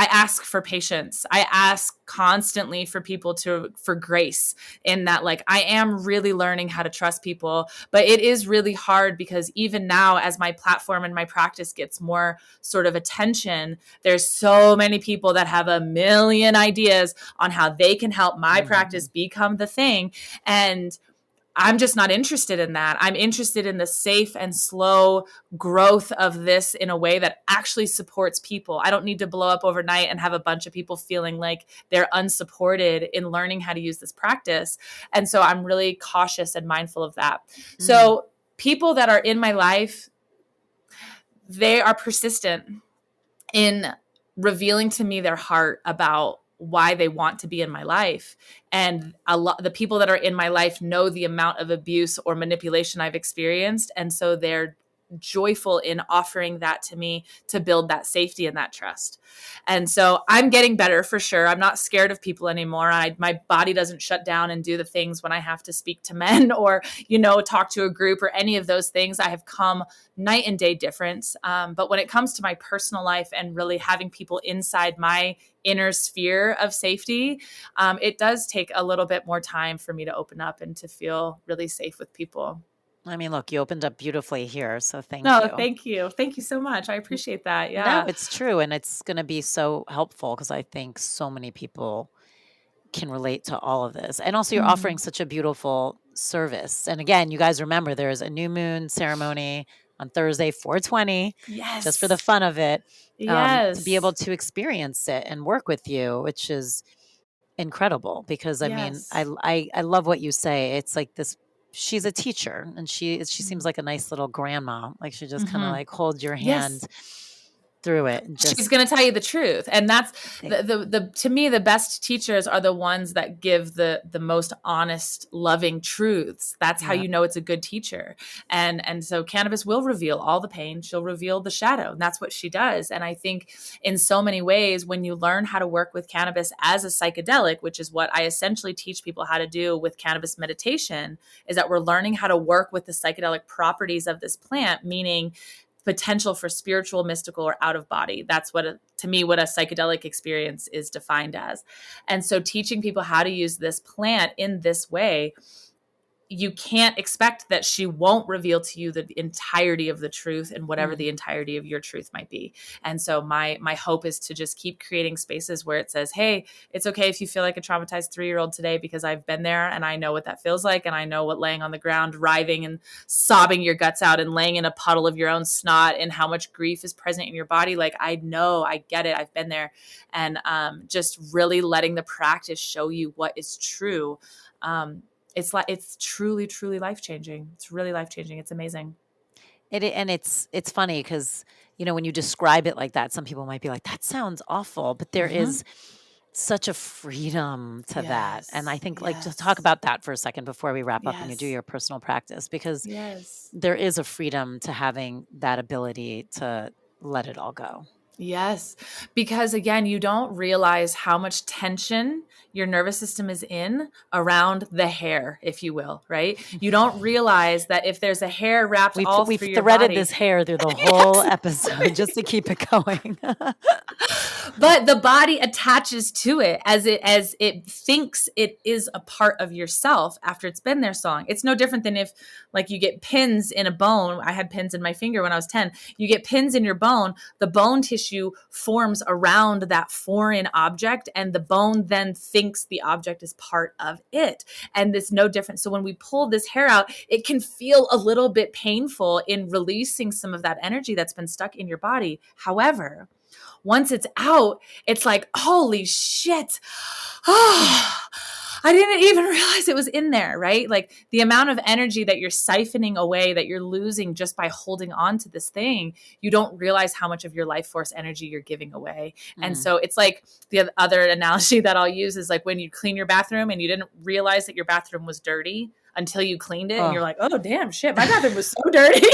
I ask for patience. I ask constantly for people for grace in that, like, I am really learning how to trust people, but it is really hard because even now, as my platform and my practice gets more sort of attention, there's so many people that have a million ideas on how they can help my practice become the thing. And I'm just not interested in that. I'm interested in the safe and slow growth of this in a way that actually supports people. I don't need to blow up overnight and have a bunch of people feeling like they're unsupported in learning how to use this practice. And so I'm really cautious and mindful of that. So people that are in my life, they are persistent in revealing to me their heart about why they want to be in my life. And the people that are in my life know the amount of abuse or manipulation I've experienced. And so they're joyful in offering that to me to build that safety and that trust. And so I'm getting better for sure. I'm not scared of people anymore. My body doesn't shut down and do the things when I have to speak to men or, talk to a group or any of those things. I have come night and day difference. But when it comes to my personal life and really having people inside my inner sphere of safety, it does take a little bit more time for me to open up and to feel really safe with people. I mean, look, you opened up beautifully here, so thank you. No, thank you. Thank you so much. I appreciate that. Yeah. No, it's true, and it's going to be so helpful because I think so many people can relate to all of this. And also you're offering such a beautiful service. And again, you guys remember there's a new moon ceremony on Thursday, 4/20, just for the fun of it, to be able to experience it and work with you, which is incredible because I mean, I love what you say. It's like this, she's a teacher and she seems like a nice little grandma. Like she just kind of like holds your hand through it. And she's going to tell you the truth. And that's the to me, the best teachers are the ones that give the most honest, loving truths. That's how you know it's a good teacher. And so cannabis will reveal all the pain. She'll reveal the shadow. And that's what she does. And I think in so many ways, when you learn how to work with cannabis as a psychedelic, which is what I essentially teach people how to do with cannabis meditation, is that we're learning how to work with the psychedelic properties of this plant, meaning potential for spiritual, mystical, or out of body. That's to me, what a psychedelic experience is defined as. And so teaching people how to use this plant in this way, you can't expect that she won't reveal to you the entirety of the truth and whatever the entirety of your truth might be. And so my hope is to just keep creating spaces where it says, hey, it's okay if you feel like a traumatized 3-year-old today because I've been there and I know what that feels like. And I know what laying on the ground, writhing and sobbing your guts out and laying in a puddle of your own snot and how much grief is present in your body. Like, I know, I get it. I've been there. And just really letting the practice show you what is true. It's truly, truly life-changing. It's really life-changing. It's amazing. It's funny because, when you describe it like that, some people might be like, that sounds awful, but there is such a freedom to that. And I think just talk about that for a second before we wrap up and you do your personal practice, because there is a freedom to having that ability to let it all go. Yes. Because again, you don't realize how much tension your nervous system is in around the hair, if you will, right? You don't realize that if there's a hair wrapped we've through your body. We've threaded this hair through the whole episode just to keep it going. But the body attaches to it as it thinks it is a part of yourself after it's been there so long. It's no different than if, like, you get pins in a bone. I had pins in my finger when I was 10. You get pins in your bone, the bone tissue forms around that foreign object, and the bone then thinks the object is part of it. And it's no different. So when we pull this hair out, it can feel a little bit painful in releasing some of that energy that's been stuck in your body. However, once it's out, it's like, holy shit. I didn't even realize it was in there, right? Like the amount of energy that you're siphoning away, that you're losing just by holding on to this thing, you don't realize how much of your life force energy you're giving away. And so it's like the other analogy that I'll use is like when you clean your bathroom and you didn't realize that your bathroom was dirty until you cleaned it and you're like, oh, damn, shit, my bathroom was so dirty.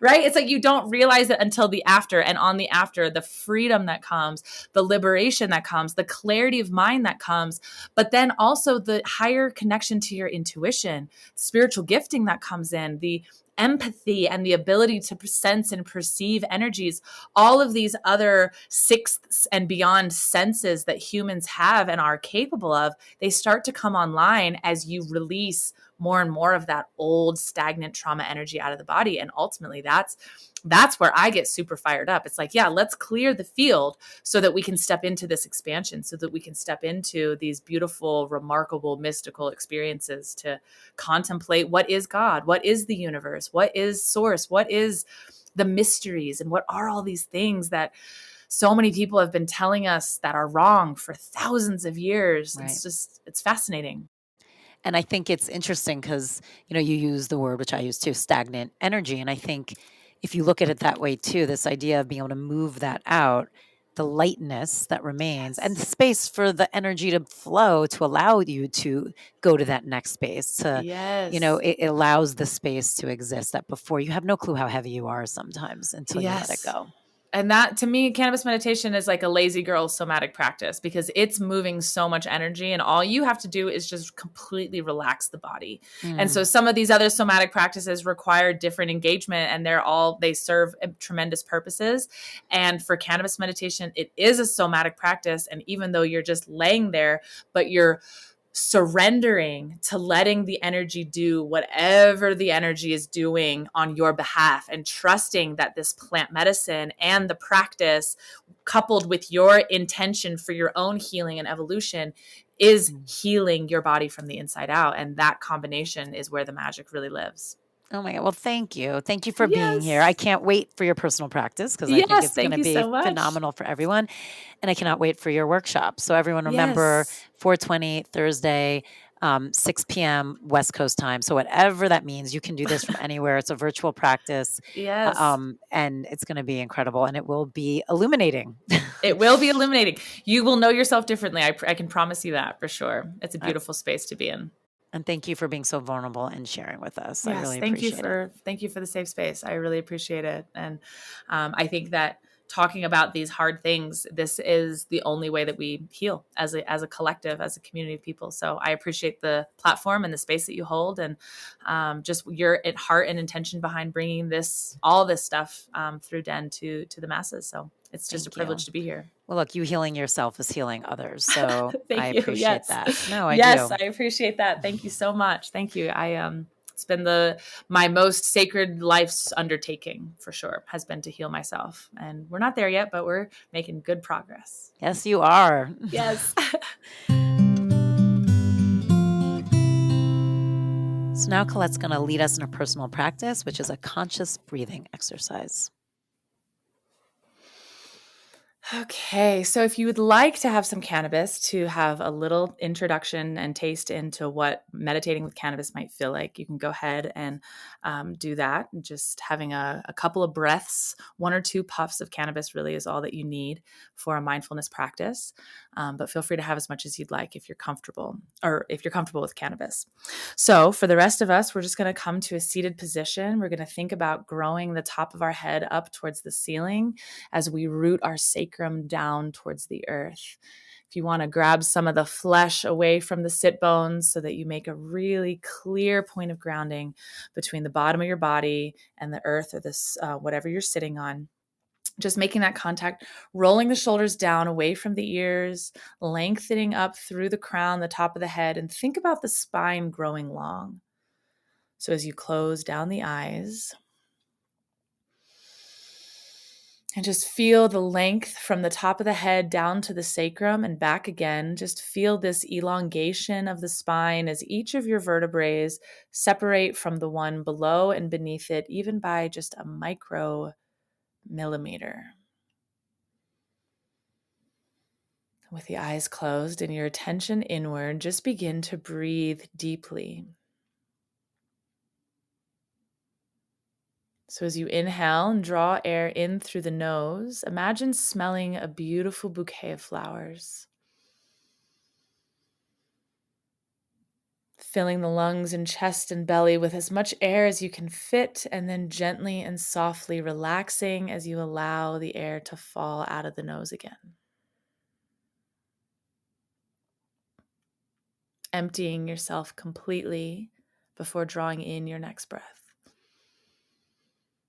Right? It's like you don't realize it until the after, and on the after, the freedom that comes, the liberation that comes, the clarity of mind that comes, but then also the higher connection to your intuition, spiritual gifting that comes in, the empathy and the ability to sense and perceive energies, all of these other sixths and beyond senses that humans have and are capable of, they start to come online as you release more and more of that old stagnant trauma energy out of the body. And ultimately that's where I get super fired up. It's like, yeah, let's clear the field so that we can step into this expansion, so that we can step into these beautiful, remarkable, mystical experiences to contemplate what is God, what is the universe, what is source, what is the mysteries, and what are all these things that so many people have been telling us that are wrong for thousands of years. Right. It's fascinating. And I think it's interesting because, you use the word, which I use too, stagnant energy. And I think if you look at it that way too, this idea of being able to move that out, the lightness that remains and the space for the energy to flow to allow you to go to that next space it allows the space to exist that before you have no clue how heavy you are sometimes until you let it go. And that, to me, cannabis meditation is like a lazy girl somatic practice because it's moving so much energy, and all you have to do is just completely relax the body. And so some of these other somatic practices require different engagement, and they serve tremendous purposes. And for cannabis meditation, it is a somatic practice. And even though you're just laying there, but you're surrendering to letting the energy do whatever the energy is doing on your behalf, and trusting that this plant medicine and the practice, coupled with your intention for your own healing and evolution, is healing your body from the inside out. And that combination is where the magic really lives. Oh my God. Well, thank you. Thank you for being here. I can't wait for your personal practice because I think it's going to be phenomenal for everyone. And I cannot wait for your workshop. So everyone remember 4/20 Thursday, 6 p.m. West Coast time. So whatever that means, you can do this from anywhere. It's a virtual practice. And it's going to be incredible, and it will be illuminating. It will be illuminating. You will know yourself differently. I can promise you that for sure. It's a beautiful space to be in. And thank you for being so vulnerable and sharing with us. Yes, I really appreciate it. Thank you for the safe space. I really appreciate it. And I think that talking about these hard things, this is the only way that we heal as a collective, as a community of people. So I appreciate the platform and the space that you hold, and just your heart and intention behind bringing all this stuff through Den to the masses. So it's just a privilege to be here. Well, look, you healing yourself is healing others. So I appreciate that. No, I do. Yes, I appreciate that. Thank you so much. Thank you. It's been my most sacred life's undertaking for sure, has been to heal myself. And we're not there yet, but we're making good progress. Yes, you are. Yes. So now Collette's going to lead us in a personal practice, which is a conscious breathing exercise. Okay, so if you would like to have some cannabis to have a little introduction and taste into what meditating with cannabis might feel like, you can go ahead and do that. Just having a couple of breaths, 1 or 2 puffs of cannabis really is all that you need for a mindfulness practice. But feel free to have as much as you'd like if you're comfortable with cannabis. So for the rest of us, we're just going to come to a seated position. We're going to think about growing the top of our head up towards the ceiling as we root our sacrum down towards the earth. If you want to grab some of the flesh away from the sit bones so that you make a really clear point of grounding between the bottom of your body and the earth or this whatever you're sitting on. Just making that contact, rolling the shoulders down away from the ears, lengthening up through the crown, the top of the head, and think about the spine growing long. So as you close down the eyes, and just feel the length from the top of the head down to the sacrum and back again. Just feel this elongation of the spine as each of your vertebrae separate from the one below and beneath it, even by just a micro millimeter. With the eyes closed and your attention inward, just begin to breathe deeply. So as you inhale and draw air in through the nose, imagine smelling a beautiful bouquet of flowers. Filling the lungs and chest and belly with as much air as you can fit, and then gently and softly relaxing as you allow the air to fall out of the nose again. Emptying yourself completely before drawing in your next breath.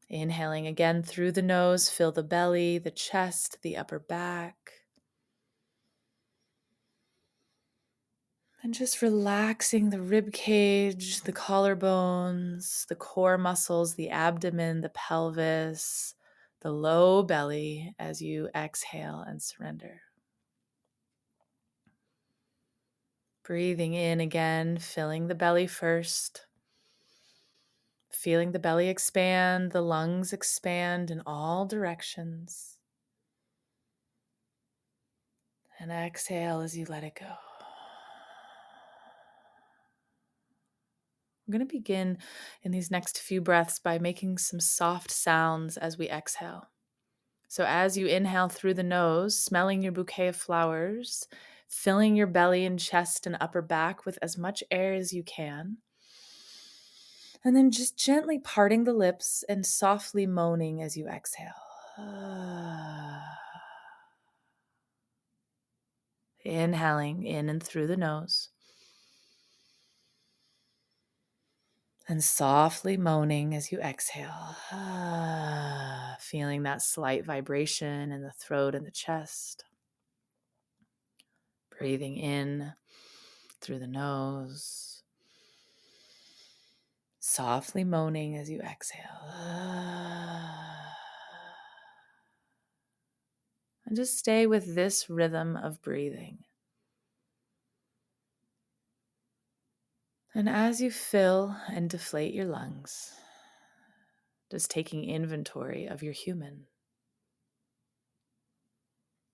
Inhaling again through the nose, fill the belly, the chest, the upper back. And just relaxing the rib cage, the collarbones, the core muscles, the abdomen, the pelvis, the low belly as you exhale and surrender. Breathing in again, filling the belly first. Feeling the belly expand, the lungs expand in all directions. And exhale as you let it go. I'm going to begin in these next few breaths by making some soft sounds as we exhale. So as you inhale through the nose, smelling your bouquet of flowers, filling your belly and chest and upper back with as much air as you can, and then just gently parting the lips and softly moaning as you exhale. Inhaling in and through the nose. And softly moaning as you exhale, feeling that slight vibration in the throat and the chest. Breathing in through the nose, softly moaning as you exhale. And just stay with this rhythm of breathing. And as you fill and deflate your lungs, just taking inventory of your human.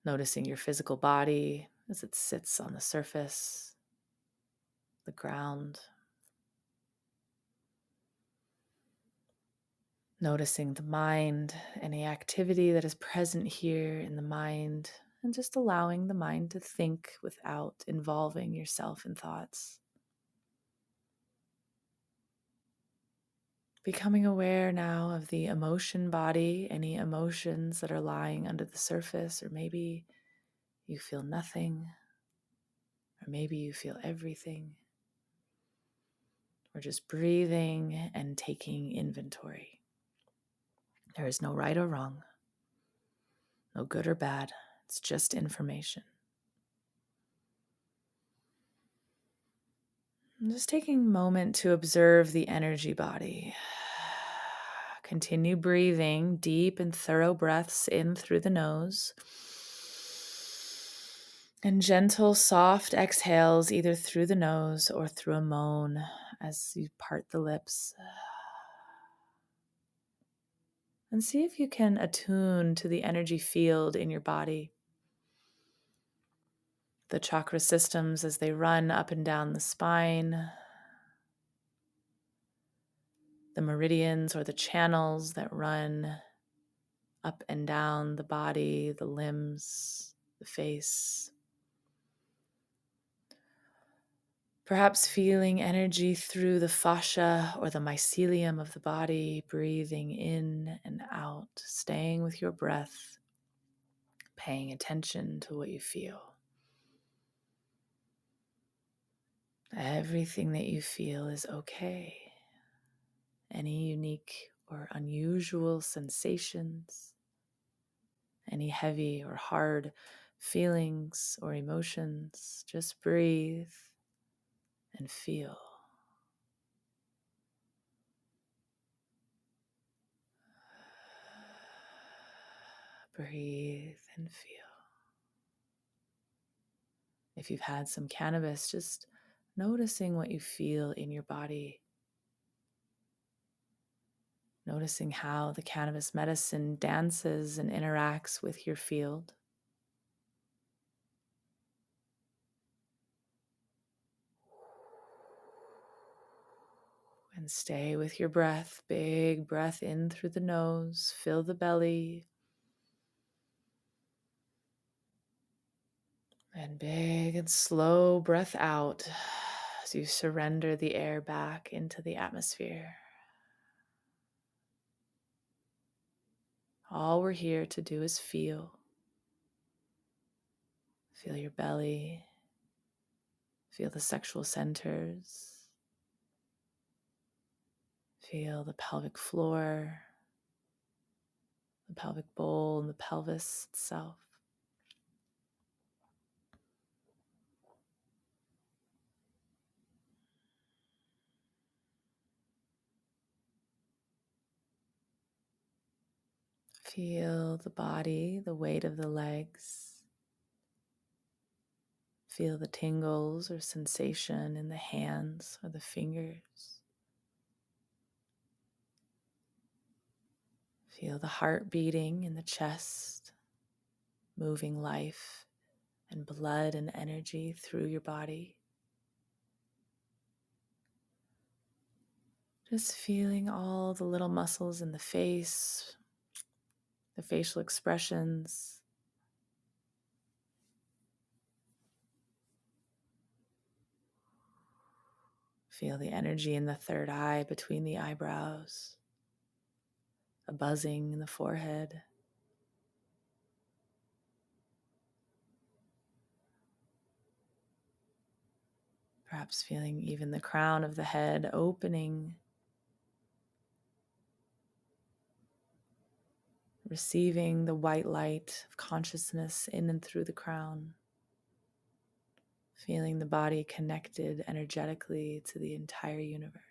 Noticing your physical body as it sits on the surface, the ground. Noticing the mind, any activity that is present here in the mind, and just allowing the mind to think without involving yourself in thoughts. Becoming aware now of the emotion body, any emotions that are lying under the surface, or maybe you feel nothing, or maybe you feel everything. We're just breathing and taking inventory. There is no right or wrong, no good or bad. It's just information. I'm just taking a moment to observe the energy body. Continue breathing deep and thorough breaths in through the nose. And gentle, soft exhales either through the nose or through a moan as you part the lips. And see if you can attune to the energy field in your body. The chakra systems as they run up and down the spine. The meridians or the channels that run up and down the body, the limbs, the face. Perhaps feeling energy through the fascia or the mycelium of the body, breathing in and out, staying with your breath, paying attention to what you feel. Everything that you feel is okay. Any unique or unusual sensations, any heavy or hard feelings or emotions, just breathe and feel. Breathe and feel. If you've had some cannabis, just noticing what you feel in your body. Noticing how the cannabis medicine dances and interacts with your field. And stay with your breath. Big breath in through the nose. Fill the belly. And big and slow breath out as you surrender the air back into the atmosphere. All we're here to do is feel. Feel your belly. Feel the sexual centers. Feel the pelvic floor, the pelvic bowl, and the pelvis itself. Feel the body, the weight of the legs. Feel the tingles or sensation in the hands or the fingers. Feel the heart beating in the chest, moving life and blood and energy through your body. Just feeling all the little muscles in the face, the facial expressions. Feel the energy in the third eye between the eyebrows, a buzzing in the forehead. Perhaps feeling even the crown of the head opening, receiving the white light of consciousness in and through the crown, feeling the body connected energetically to the entire universe.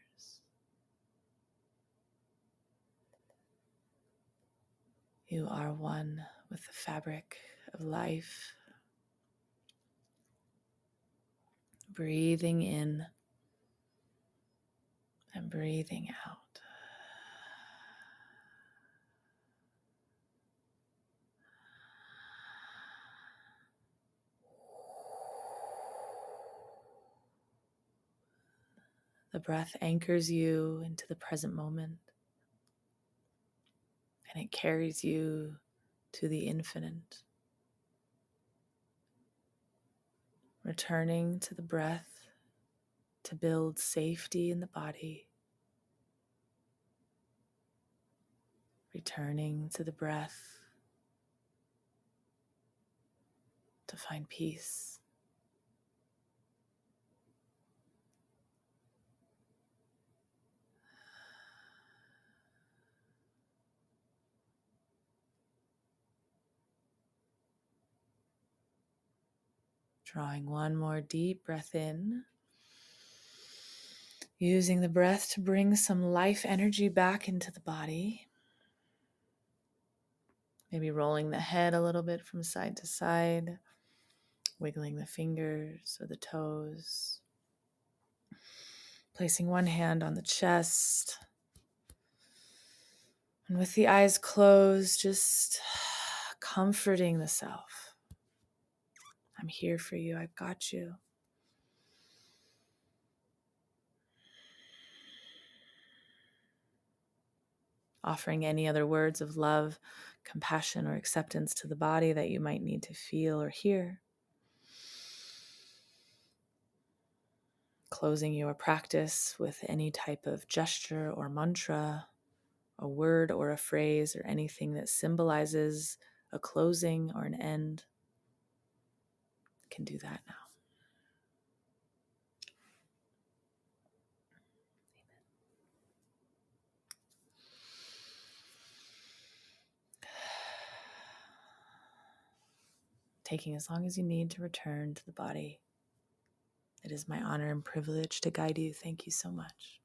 You are one with the fabric of life. Breathing in and breathing out. The breath anchors you into the present moment, and it carries you to the infinite. Returning to the breath to build safety in the body. Returning to the breath to find peace. Drawing one more deep breath in. Using the breath to bring some life energy back into the body. Maybe rolling the head a little bit from side to side. Wiggling the fingers or the toes. Placing one hand on the chest. And with the eyes closed, just comforting the self. I'm here for you. I've got you. Offering any other words of love, compassion, or acceptance to the body that you might need to feel or hear. Closing your practice with any type of gesture or mantra, a word or a phrase, or anything that symbolizes a closing or an end. You can do that now. Taking as long as you need to return to the body. It is my honor and privilege to guide you. Thank you so much.